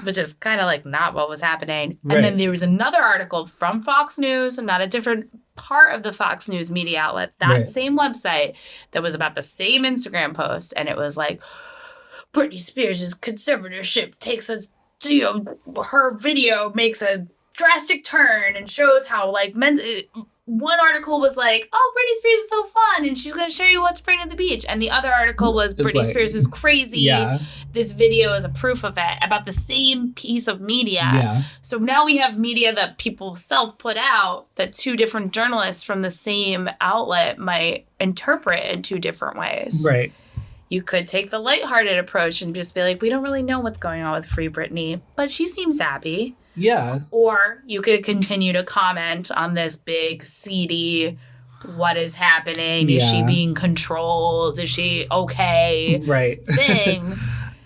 which is kind of like not what was happening. Right. And then there was another article from Fox News, not a different part of the Fox News media outlet, that Right. same website, that was about the same Instagram post, and it was like, Britney Spears' conservatorship takes a, her video makes a drastic turn and shows how, like, one article was like, oh, Britney Spears is so fun and she's going to show you what to bring to the beach. And the other article was, Britney like, Spears is crazy. Yeah. This video is a proof of it, about the same piece of media. Yeah. So now we have media that people self-put out that 2 different journalists from the same outlet might interpret in 2 different ways. Right. You could take the lighthearted approach and just be like, we don't really know what's going on with Free Britney, but she seems happy. Yeah. Or you could continue to comment on this big, seedy, what is happening? Is she Yeah. being controlled? Is she okay? Right. Thing.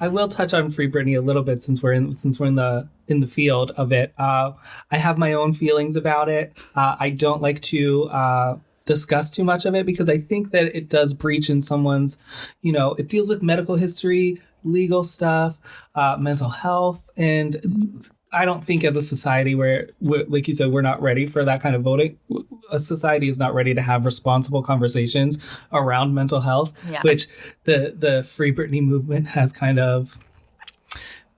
I will touch on Free Britney a little bit since we're in the field of it. I have my own feelings about it. I don't like to discuss too much of it because I think that it does breach in someone's, it deals with medical history, legal stuff, mental health, and I don't think as a society where, like you said, we're not ready for that kind of voting. A society is not ready to have responsible conversations around mental health, Yeah. which the Free Britney movement has kind of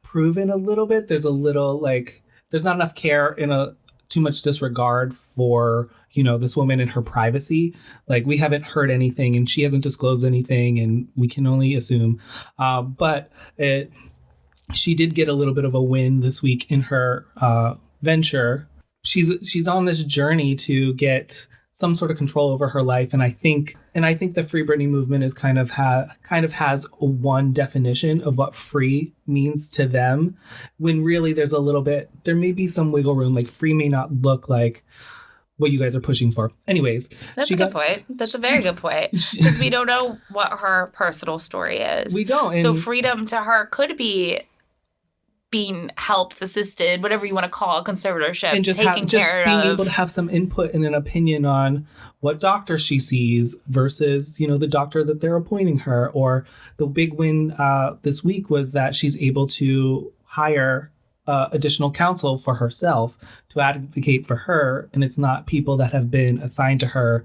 proven a little bit. There's a little there's not enough care in too much disregard for this woman and her privacy. Like, we haven't heard anything and she hasn't disclosed anything and we can only assume. But she did get a little bit of a win this week in her venture. She's on this journey to get some sort of control over her life, and I think the Free Britney movement is kind of has one definition of what free means to them, when really there may be some wiggle room. Like, free may not look like what you guys are pushing for. Anyways, That's a good point. That's a very good point. Because we don't know what her personal story is. We don't. So freedom to her could be being helped, assisted, whatever you want to call a conservatorship, and just being able to have some input and an opinion on what doctor she sees versus, the doctor that they're appointing her. Or the big win this week was that she's able to hire additional counsel for herself to advocate for her. And it's not people that have been assigned to her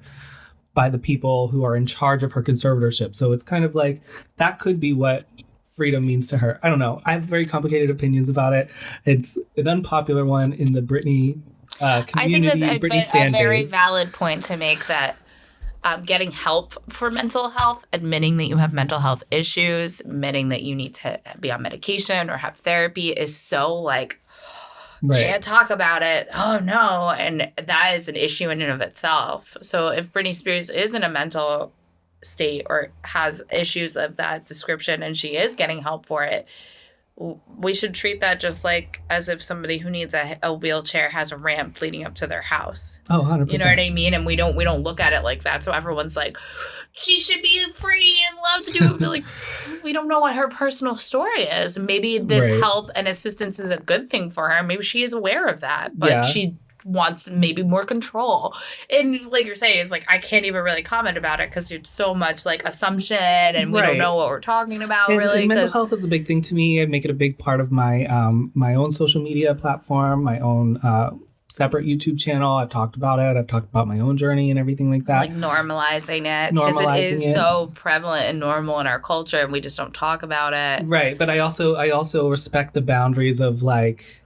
by the people who are in charge of her conservatorship. So it's kind of like that could be what freedom means to her. I don't know. I have very complicated opinions about it. It's an unpopular one in the Britney community, I think Britney that's fan a very base. valid point to make, that getting help for mental health, admitting that you have mental health issues, admitting that you need to be on medication or have therapy is so like, Right. can't talk about it. Oh no. And that is an issue in and of itself. So if Britney Spears is in a mental state or has issues of that description and she is getting help for it, we should treat that just like as if somebody who needs a wheelchair has a ramp leading up to their house. Oh, 100%. You know what I mean? And we don't look at it like that. So everyone's like, she should be free and allowed to do it. But like, we don't know what her personal story is. Maybe this Right. help and assistance is a good thing for her. Maybe she is aware of that, but Yeah. she wants maybe more control. And like you're saying, is like, I can't even really comment about it because it's so much like assumption and we Right. don't know what we're talking about And, really. and mental 'Cause- health is a big thing to me. I make it a big part of my my own social media platform, my own separate YouTube channel. I've talked about it. I've talked about my own journey and everything like that. like normalizing it, because it Normalizing is it. so prevalent and normal in our culture and we just don't talk about it. Right, but I also respect the boundaries of like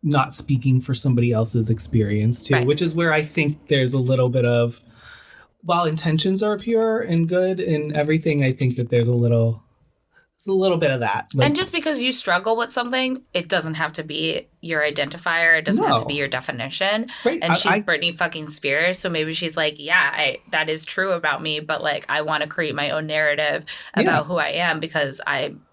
not speaking for somebody else's experience too, Right. which is where I think there's a little bit of, while intentions are pure and good and everything, I think that there's a little bit of that. Like, And just because you struggle with something, it doesn't have to be your identifier. It doesn't have to No. be your definition. Right, And she's I- Britney fucking Spears, so maybe she's like, yeah, that is true about me, but like I want to create my own narrative about Yeah. who I am because I'm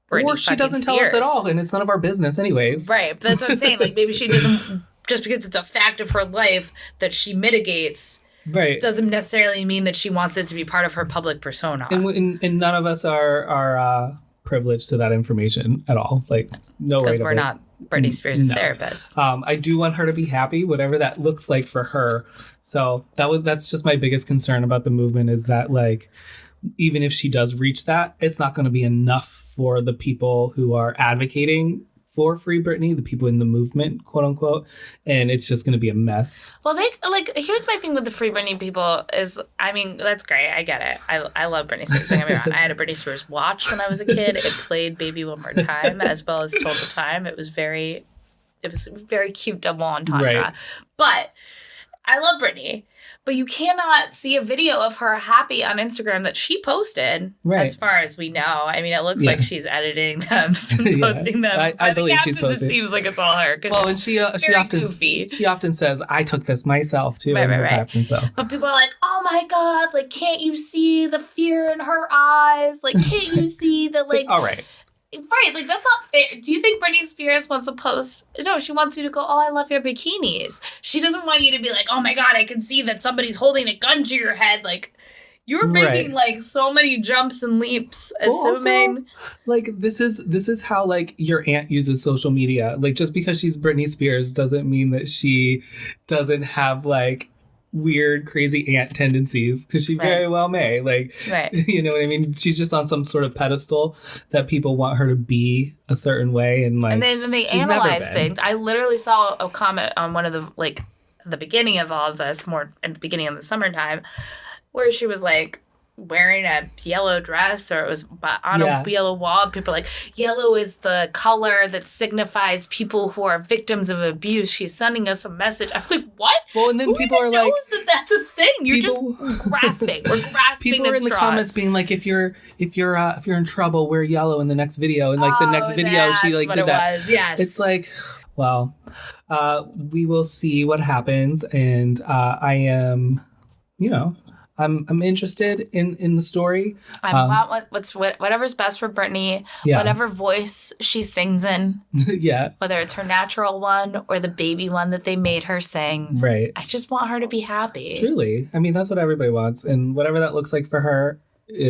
Britney or she fucking doesn't tell us Spears. at all, and it's none of our business anyways. Right, but that's what I'm saying. Like maybe she doesn't, just because it's a fact of her life that she mitigates, Right. doesn't necessarily mean that she wants it to be part of her public persona. And none of us are privileged to that information at all. Like, no Because right we're of it. not Britney Spears' No. therapist. I do want her to be happy, whatever that looks like for her. So that's just my biggest concern about the movement is that, like, even if she does reach that, it's not going to be enough for the people who are advocating for Free Britney, the people in the movement, quote unquote, and it's just going to be a mess. Well, here's my thing with the Free Britney people is, I mean, that's great. I get it. I love Britney Spears. Don't get me wrong. I had a Britney Spears watch when I was a kid. It played Baby One More Time as well as Told the Time. It was very cute double entendre. Right. But I love Britney. But you cannot see a video of her happy on Instagram that she posted, as far as we know. I mean, it looks like she's editing them and posting them. I believe she's posting. It seems like it's all her. Well, and she often goofy. She often says, "I took this myself too." Right. So. But people are like, "Oh my God! Like, can't you see the fear in her eyes? Like, can't you see the like?" All right. Right, like that's not fair. Do you think Britney Spears wants to post? No, she wants you to go, "Oh, I love your bikinis." She doesn't want you to be like, "Oh my God, I can see that somebody's holding a gun to your head." Like, you're making like so many jumps and leaps, assuming also, like this is how like your aunt uses social media. Like, just because she's Britney Spears doesn't mean that she doesn't have like weird, crazy aunt tendencies, because she very well may. Like, you know what I mean? She's just on some sort of pedestal that people want her to be a certain way, and like, and then they analyze things. I literally saw a comment on one of the like the beginning of all of this, more at the beginning of the summertime, where she was like wearing a yellow dress, or it was on a yellow wall. People are like, yellow is the color that signifies people who are victims of abuse. She's sending us a message. I was like, what? Well, and then Who people are like, knows that's a thing. You're just grasping. We're grasping. People are in the comments being like, if you're in trouble, wear yellow in the next video. And like the next video, she like did that. Yes. It's like, well, we will see what happens, and I am, I'm interested in the story. I want whatever's best for Britney, whatever voice she sings in. Whether it's her natural one or the baby one that they made her sing. Right. I just want her to be happy. Truly. I mean, that's what everybody wants. And whatever that looks like for her,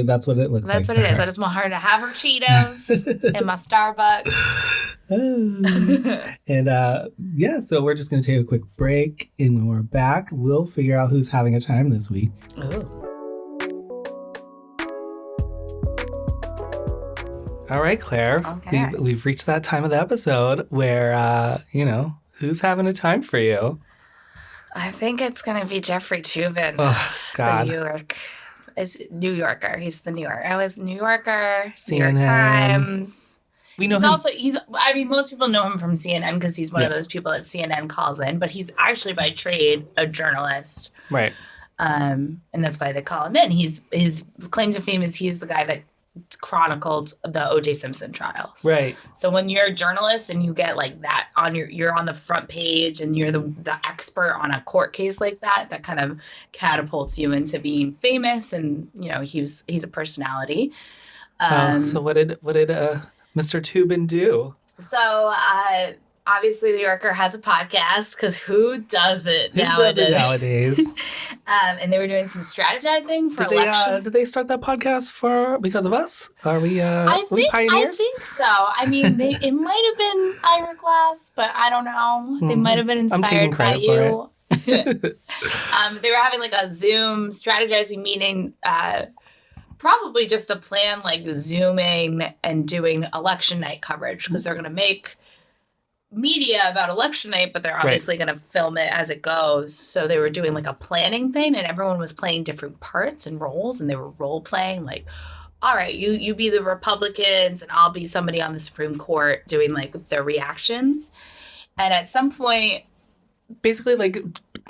that's what it looks like. That's what it is. I just want her to have her Cheetos and my Starbucks. And so we're just going to take a quick break. And when we're back, we'll figure out who's having a time this week. Ooh. All right, Claire. Okay. We've reached that time of the episode where, who's having a time for you? I think it's going to be Jeffrey Toobin. Oh, God. New Yorker. He's the New Yorker. I was New Yorker, CNN. New York Times. We know him. Most people know him from CNN because he's one of those people that CNN calls in, but he's actually by trade a journalist. Right. And that's why they call him in. His claim to fame is he's the guy that chronicled the O.J. Simpson trials. Right. So when you're a journalist and you get like that you're on the front page and you're the expert on a court case like that kind of catapults you into being famous, and he's a personality. So what did Mr. Toobin do? So obviously, The Yorker has a podcast, because who does it nowadays? And they were doing some strategizing for election. Did they start that podcast because of us? Are we pioneers? I think so. I mean, it might have been Ira Glass, but I don't know. They might have been inspired by you. They were having like a Zoom strategizing meeting, probably just to plan like Zooming and doing election night coverage, because they're going to make media about election night, but they're obviously going to film it as it goes. So they were doing like a planning thing, and everyone was playing different parts and roles, and they were role playing like, all right, you be the Republicans and I'll be somebody on the Supreme Court, doing like their reactions. And at some point, basically like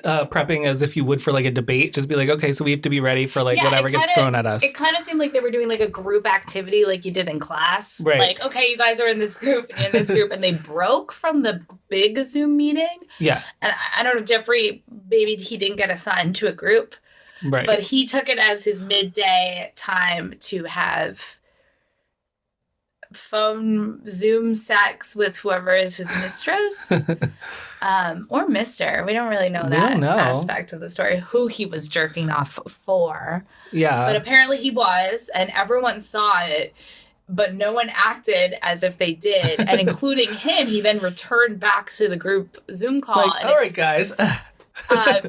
prepping as if you would for like a debate, just be like, okay, so we have to be ready for like whatever gets thrown at us. It kind of seemed like they were doing like a group activity like you did in class. Right. Like, okay, you guys are in this group and in this group, and they broke from the big Zoom meeting. Yeah. And I don't know, Jeffrey, maybe he didn't get assigned to a group. Right. But he took it as his midday time to have phone Zoom sex with whoever is his mistress. Or mister. We don't really know that aspect of the story, who he was jerking off for. Yeah. But apparently he was, and everyone saw it. but no one acted as if they did. And including him, he then returned back to the group Zoom call. Like, and all right, guys.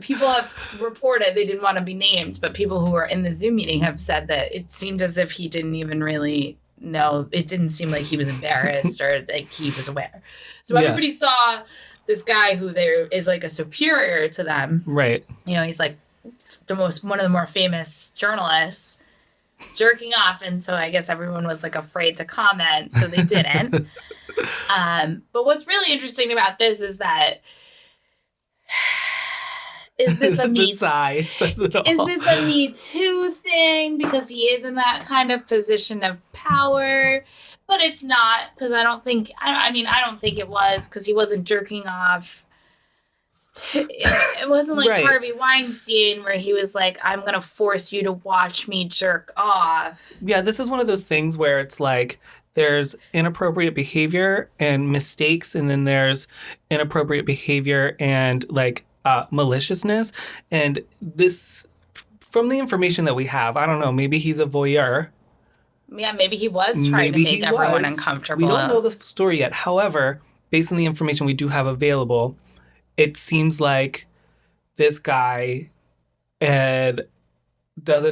People have reported, they didn't want to be named, but people who were in the Zoom meeting have said that it seemed as if he didn't even really know. It didn't seem like he was embarrassed or like he was aware. So everybody saw this guy who there is like a superior to them. Right. You know, he's like one of the more famous journalists jerking off. And so I guess everyone was like afraid to comment. So they didn't. But what's really interesting about this is that is this a Me Too thing? Because he is in that kind of position of power. But it's not, because I don't think it was, because he wasn't jerking off. It wasn't like Harvey Weinstein where he was like, I'm going to force you to watch me jerk off. Yeah, this is one of those things where it's like there's inappropriate behavior and mistakes, and then there's inappropriate behavior and like maliciousness. And this, from the information that we have, I don't know, maybe he's a voyeur. Yeah, maybe he was trying to make everyone uncomfortable. We don't know the story yet. However, based on the information we do have available, it seems like this guy doesn't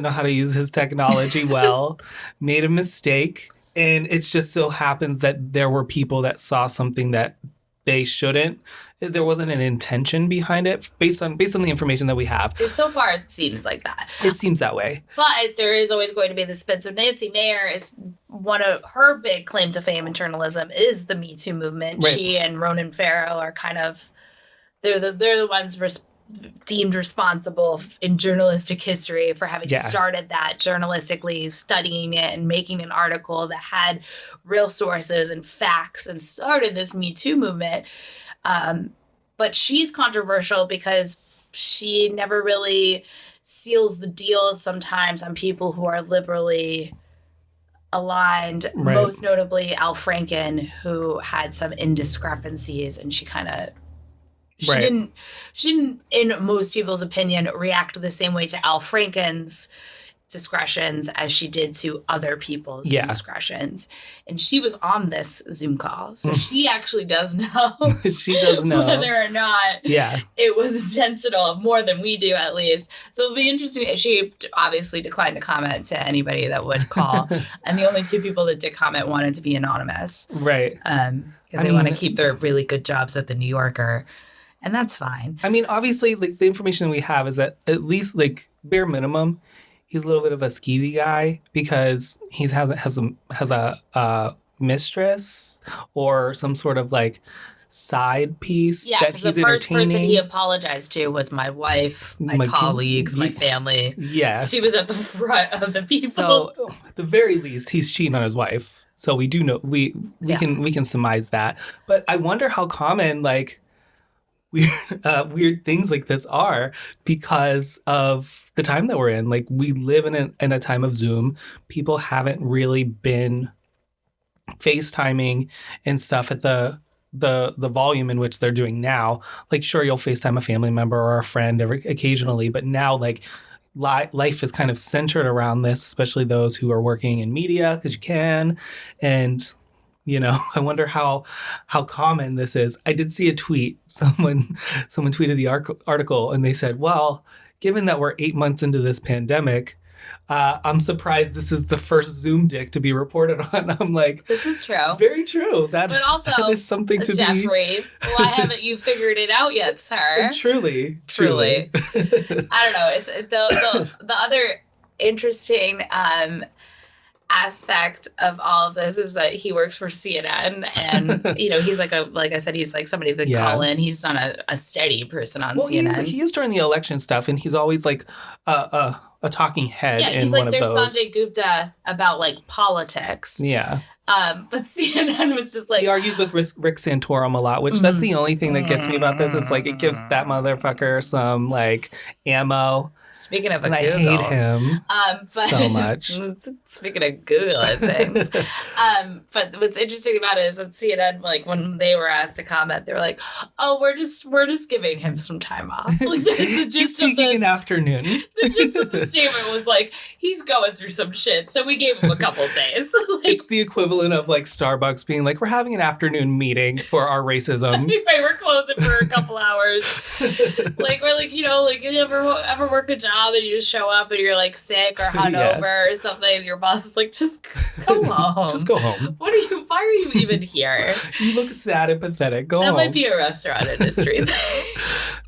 know how to use his technology well, made a mistake, and it just so happens that there were people that saw something that they shouldn't. There wasn't an intention behind it based on the information that we have. So far, it seems like that. It seems that way. But there is always going to be the spin. So Nancy Mayer is one of her big claim to fame in journalism is the Me Too movement. Right. She and Ronan Farrow are kind of they're the ones deemed responsible in journalistic history for having started that journalistically, studying it and making an article that had real sources and facts and started this Me Too movement. But she's controversial because she never really seals the deals sometimes on people who are liberally aligned, most notably Al Franken, who had some indiscrepancies, and she didn't, in most people's opinion, react the same way to Al Franken's discretions as she did to other people's discretions. And she was on this Zoom call, so she actually does know. She does know whether or not it was intentional, more than we do at least. So it'll be interesting. She obviously declined to comment to anybody that would call, and the only two people that did comment wanted to be anonymous, right? Because they want to keep their really good jobs at the New Yorker. And that's fine. I mean, obviously, like the information we have is that at least, like bare minimum, he's a little bit of a skeevy guy because he has a mistress or some sort of like side piece that he's entertaining. Yeah, because the first person he apologized to was my wife, my colleagues, my family. Yes, she was at the front of the people. So at the very least, he's cheating on his wife. So we do know we can surmise that. But I wonder how common like weird things like this are because of the time that we're in. Like we live in a time of Zoom. People haven't really been FaceTiming and stuff at the volume in which they're doing now. Like sure, you'll FaceTime a family member or a friend occasionally, but now like life is kind of centered around this, especially those who are working in media because you can. And you know, I wonder how common this is. I did see a tweet. Someone tweeted the article and they said, well, given that we're 8 months into this pandemic, I'm surprised this is the first Zoom dick to be reported on. I'm like, this is true. Very true. That is something to Jeffrey, why haven't you figured it out yet, sir? Truly. I don't know. It's the other interesting aspect of all of this is that he works for CNN, and you know he's like I said, he's like somebody that call in. He's not a steady person on CNN. He is during the election stuff, and he's always like a talking head. Yeah, he's like their Sanjay Gupta about like politics. Yeah. But CNN was just like... He argues with Rick Santorum a lot, which that's the only thing that gets me about this. It's like it gives that motherfucker some like ammo Speaking of a And I hate Google, him so much. speaking of Googling things, but what's interesting about it is that CNN, like when they were asked to comment, they were like, "Oh, we're just giving him some time off." Like the He's gist of taking an the afternoon. the gist of the statement was like, he's going through some shit, so we gave him a couple days. Like, It's the equivalent of like Starbucks being like, we're having an afternoon meeting for our racism. right, we're closing for a couple hours. Like we're like, like you ever work a job and you just show up and you're like sick or hungover or something, and your boss is like, just go home. Just go home. Why are you even here? You look sad and pathetic. Go that home. might be a restaurant industry thing.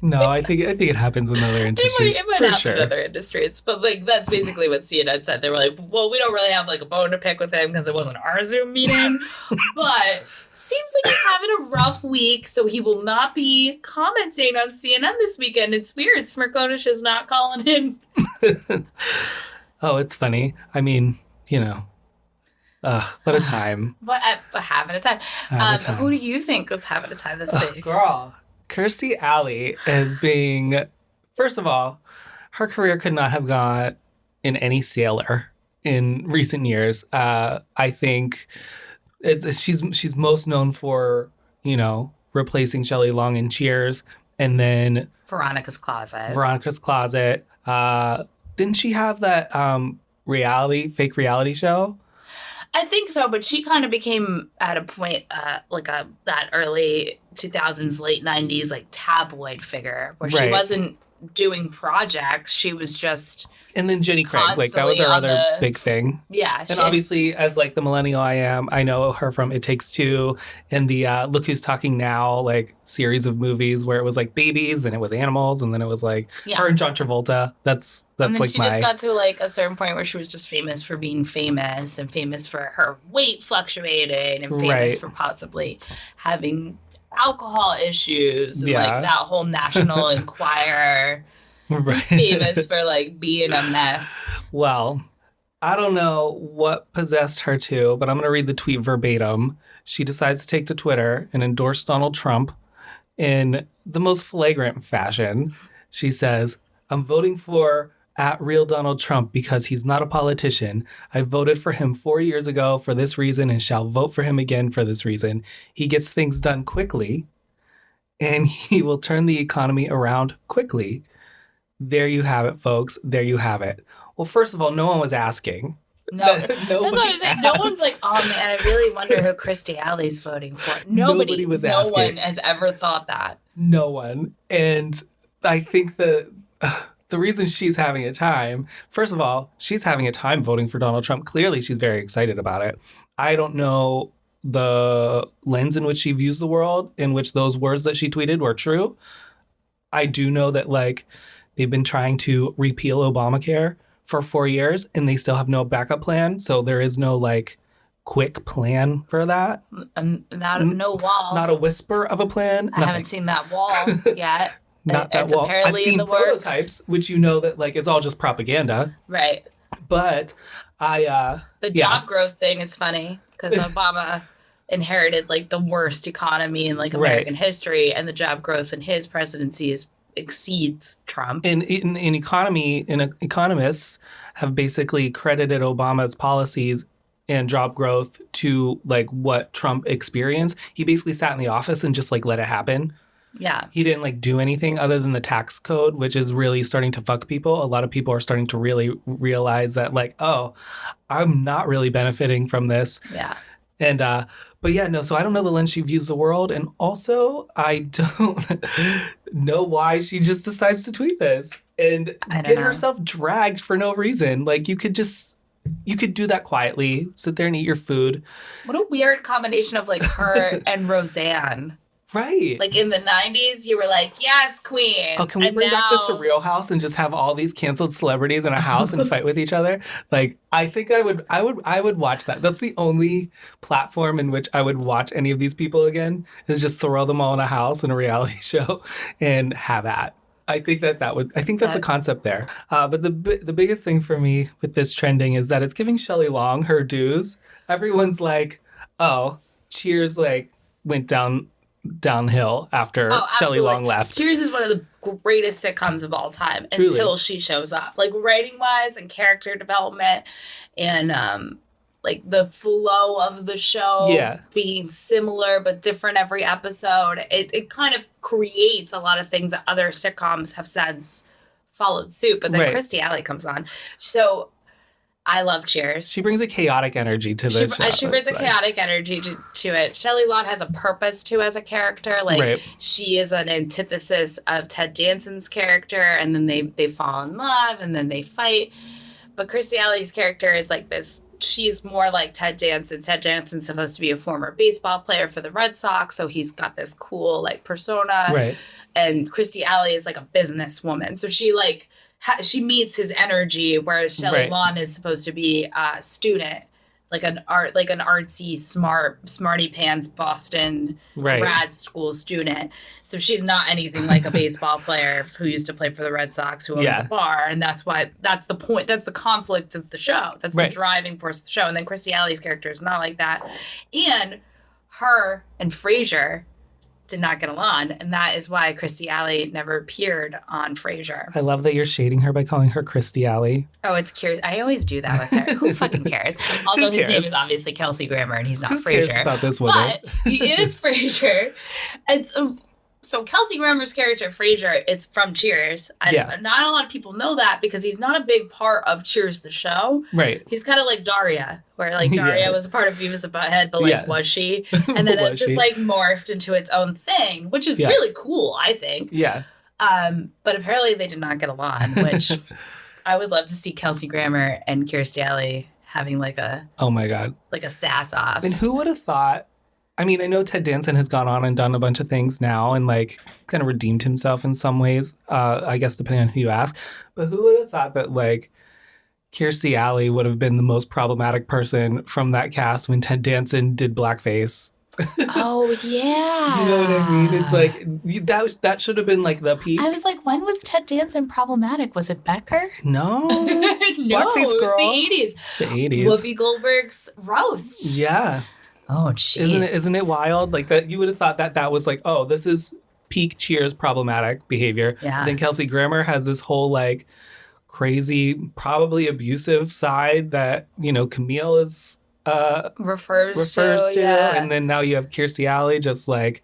No, I think it happens in other industries. It might for happen sure. in other industries, but like that's basically what CNN said. They were like, "Well, we don't really have like a bone to pick with him because it wasn't our Zoom meeting, but seems like he's having a rough week, so he will not be commenting on CNN this weekend." It's weird. Smirkonish is not calling in. Oh, it's funny. I mean, what a time. But having a time. Who do you think was having a time this week? Girl, Kirstie Alley is being, first of all, her career could not have gone in any sailor in recent years. I think she's most known for, replacing Shelley Long in Cheers, and then Veronica's Closet. Didn't she have that fake reality show? I think so, but she kind of became at a point that early 2000s, late 90s, like tabloid figure where she wasn't doing projects. She was just and then Jenny Craig, like that was her other big thing. Yeah. And obviously, as like the millennial I am, I know her from It Takes Two and the Look Who's Talking Now, like series of movies where it was like babies and it was animals and then it was like her and John Travolta. That's and then like she just got to like a certain point where she was just famous for being famous and famous for her weight fluctuating and famous for possibly having alcohol issues and like that whole National Enquirer. Famous for like being a mess. Well, I don't know what possessed her to, but I'm going to read the tweet verbatim. She decides to take to Twitter and endorse Donald Trump in the most flagrant fashion. She says, "I'm voting for @real Donald Trump because he's not a politician. I voted for him 4 years ago for this reason and shall vote for him again for this reason. He gets things done quickly and he will turn the economy around quickly." There you have it, folks. There you have it. Well, first of all, no one was asking. No, that's what I was saying. No one's like, "Oh man, I really wonder who Kirstie Alley's voting for." Nobody was asking. No one has ever thought that. No one. And I think the reason she's having a time, first of all, she's having a time voting for Donald Trump. Clearly, she's very excited about it. I don't know the lens in which she views the world, in which those words that she tweeted were true. I do know that, like, they've been trying to repeal Obamacare for 4 years, and they still have no backup plan. So there is no, like, quick plan for that. No wall. Not a whisper of a plan. I haven't seen that wall yet. Not that it's wall. Apparently I've seen in the prototypes, which that, like, it's all just propaganda. Right. But the job growth thing is funny because Obama inherited, like, the worst economy in, like, American history, and the job growth in his presidency exceeds Trump. And economists have basically credited Obama's policies and job growth to like what Trump experienced. He basically sat in the office and just like let it happen. Yeah. He didn't like do anything other than the tax code, which is really starting to fuck people. A lot of people are starting to really realize that like, oh, I'm not really benefiting from this. Yeah. And but yeah, no, so I don't know the lens she views the world. And also, I don't know why she just decides to tweet this and get herself dragged for no reason. Like, you could do that quietly, sit there and eat your food. What a weird combination of, like, her and Roseanne. Right. Like, in the 90s, you were like, yes, queen. Oh, can we bring back the Surreal House and just have all these canceled celebrities in a house and fight with each other? Like, I think I would watch that. That's the only platform in which I would watch any of these people again, is just throw them all in a house in a reality show and have at. I think that's a concept there. But the biggest thing for me with this trending is that it's giving Shelley Long her dues. Everyone's like, oh, Cheers like went downhill after Shelley Long left. Cheers is one of the greatest sitcoms of all time Truly. until she shows up. Like writing wise and character development and like the flow of the show being similar but different every episode. It kind of creates a lot of things that other sitcoms have since followed suit. But then Kirstie Alley comes on. So I love Cheers. She brings a chaotic energy to the show. She brings a chaotic energy to it. Shelley Long has a purpose to as a character. Like she is an antithesis of Ted Danson's character, and then they fall in love, and then they fight. But Kirstie Alley's character is like this. She's more like Ted Danson. Ted Danson's supposed to be a former baseball player for the Red Sox, so he's got this cool like persona. Right. And Kirstie Alley is like a businesswoman, so she like. She meets his energy, whereas Shelley Long is supposed to be a student, like an artsy, smarty pants Boston grad school student. So she's not anything like a baseball player who used to play for the Red Sox who owns a bar, and that's the point. That's the conflict of the show. That's the driving force of the show. And then Kirstie Alley's character is not like that, and her and Frasier did not get along, and that is why Kirstie Alley never appeared on Frasier. I love that you're shading her by calling her Kirstie Alley. Oh, it's curious. I always do that with her. Who fucking cares? Also, his name is obviously Kelsey Grammer, and he's not Who Frasier. cares about this woman? But he is Frasier. It's so Kelsey Grammer's character, Frasier, it's from Cheers. Not a lot of people know that because he's not a big part of Cheers the show. Right. He's kind of like Daria, where like Daria was a part of Beavis and Butthead, but like was she? And then it just like morphed into its own thing, which is really cool, I think. Yeah. But apparently they did not get along, which I would love to see Kelsey Grammer and Kirstie Alley having like a like a sass off. And who would have thought? I mean, I know Ted Danson has gone on and done a bunch of things now and, like, kind of redeemed himself in some ways, I guess, depending on who you ask. But who would have thought that, like, Kirstie Alley would have been the most problematic person from that cast when Ted Danson did blackface? Oh, yeah. You know what I mean? It's like, that should have been, like, the peak. I was like, when was Ted Danson problematic? Was it Becker? No. No, Blackface girl. It was the 80s. The 80s. Whoopi Goldberg's roast. Yeah. Oh, jeez. Isn't it wild? Like that, you would have thought that was like, oh, this is peak Cheers problematic behavior. Yeah. Then Kelsey Grammer has this whole like crazy, probably abusive side that, you know, Camille is refers to. Yeah. And then now you have Kirstie Alley just like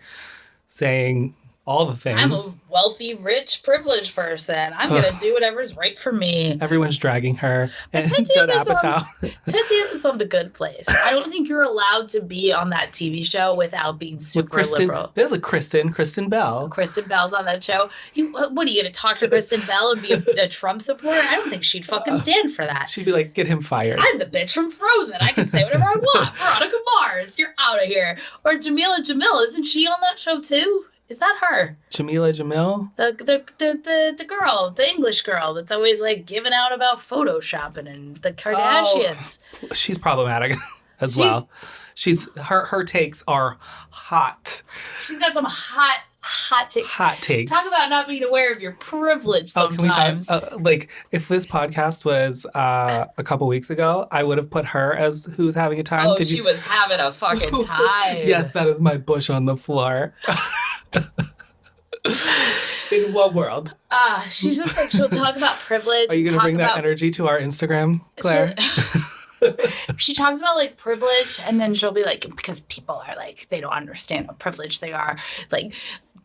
saying all the things. I'm a wealthy, rich, privileged person. I'm going to do whatever's right for me. Everyone's dragging her. And Judd Apatow. Ted Danson's on The Good Place. I don't think you're allowed to be on that TV show without being super liberal. There's a Kristen Bell. Kristen Bell's on that show. What are you going to talk to Kristen Bell and be a Trump supporter? I don't think she'd fucking stand for that. She'd be like, get him fired. I'm the bitch from Frozen. I can say whatever I want. Veronica Mars, you're out of here. Or Jamila Jamil, isn't she on that show too? Is that her? Jamila Jamil? The girl, the English girl that's always like giving out about photoshopping and the Kardashians. Oh, she's problematic as well. She's her takes are hot. She's got some hot takes. Hot takes. Talk about not being aware of your privilege sometimes. Can we talk, like if this podcast was a couple weeks ago, I would have put her as who's having a time. Oh, she was having a fucking time. Yes, that is my bush on the floor. In what world? She's just like, she'll talk about privilege. Are you going to bring that energy to our Instagram, Claire? She talks about like privilege, and then she'll be like, because people are like, they don't understand what privilege they are. Like,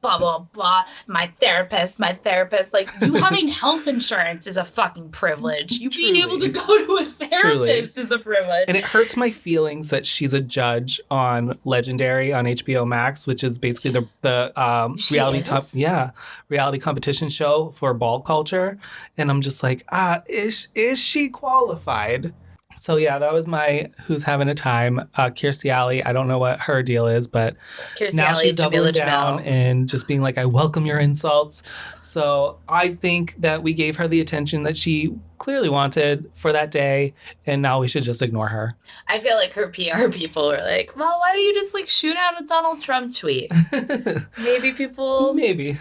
blah, blah, blah. My therapist. Like, you having health insurance is a fucking privilege. You being able to go to a therapist is a privilege. And it hurts my feelings that she's a judge on Legendary on HBO Max, which is basically the reality competition show for ball culture. And I'm just like, is she qualified? So yeah, that was my who's having a time. Kirstie Alley, I don't know what her deal is, but now she's doubling down and just being like, I welcome your insults. So I think that we gave her the attention that she clearly wanted for that day, and now we should just ignore her. I feel like her PR people were like, well, why don't you just like shoot out a Donald Trump tweet? Maybe.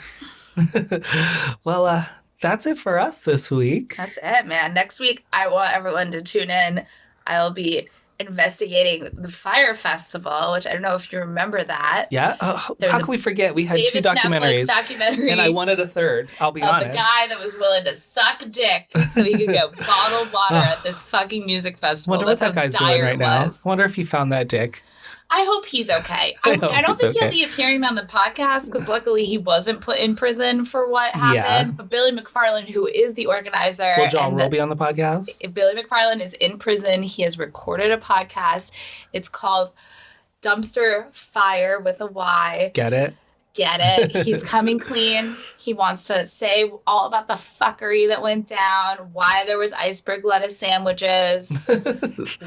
Well, that's it for us this week. That's it, man. Next week, I want everyone to tune in. I'll be investigating the Fire Festival, which I don't know if you remember that. Yeah. There's How a can we forget? We had 2 famous Netflix documentaries, documentary and I wanted a third. I'll be of honest. the guy that was willing to suck dick so he could get bottled water at this fucking music festival. Wonder what That's that how guy's doing dire right it now. was. Wonder if he found that dick. I hope he's okay. I hope I don't he's think he'll okay. be appearing on the podcast because luckily he wasn't put in prison for what happened. Yeah. But Billy McFarland, who is the organizer, Will John Will be on the podcast? Billy McFarland is in prison. He has recorded a podcast. It's called Dumpster Fire with a Y. Get it? Get it? He's coming clean. He wants to say all about the fuckery that went down, why there was iceberg lettuce sandwiches,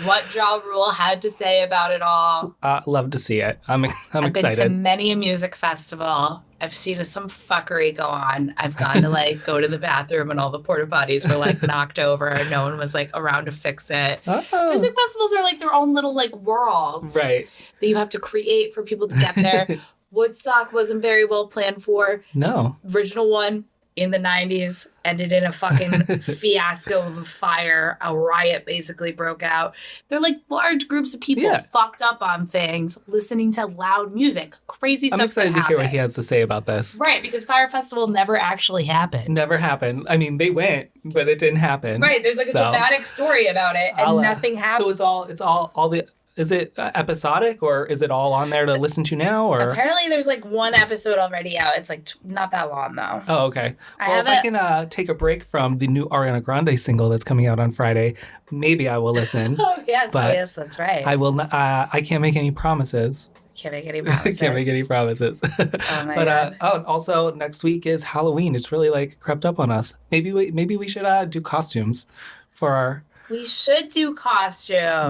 what Ja Rule had to say about it all. Love to see it. I'm I've excited. been to many a music festival. I've seen some fuckery go on. I've gone to like go to the bathroom and all the porta potties were like knocked over and no one was like around to fix it. Oh. Music festivals are like their own little like worlds. Right. That you have to create for people to get there. Woodstock wasn't very well planned for. No. Original one in the 90s ended in a fucking fiasco of a fire. A riot basically broke out. They're like large groups of people fucked up on things, listening to loud music. Crazy stuff. I'm excited to hear what he has to say about this. Right, because Fire Festival never actually happened. Never happened. I mean, they went, but it didn't happen. Right, there's like a dramatic story about it, and nothing happened. So it's all the. Is it episodic or is it all on there to listen to now? Or apparently there's like one episode already out. It's like not that long though. Oh, okay. Well, if I can take a break from the new Ariana Grande single that's coming out on Friday, maybe I will listen. Yes, that's right. I will. I can't make any promises. Can't make any promises. Can't make any promises. Oh my God. Also next week is Halloween. It's really like crept up on us. Maybe we should do costumes for our. We should do costumes.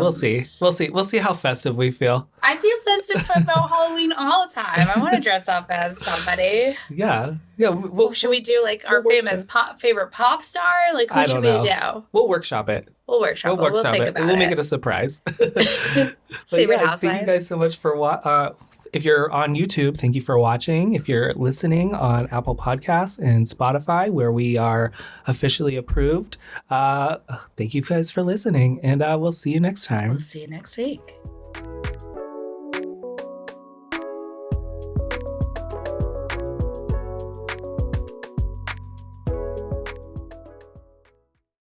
We'll see how festive we feel. I feel festive about Halloween all the time. I want to dress up as somebody. Yeah. Should we do like our famous favorite pop star? Like who should we do? We'll workshop it. We'll think about it. We'll make it a surprise. Favorite housewife. Thank you guys so much for if you're on YouTube, thank you for watching. If you're listening on Apple Podcasts and Spotify, where we are officially approved, thank you guys for listening, and we'll see you next time. We'll see you next week.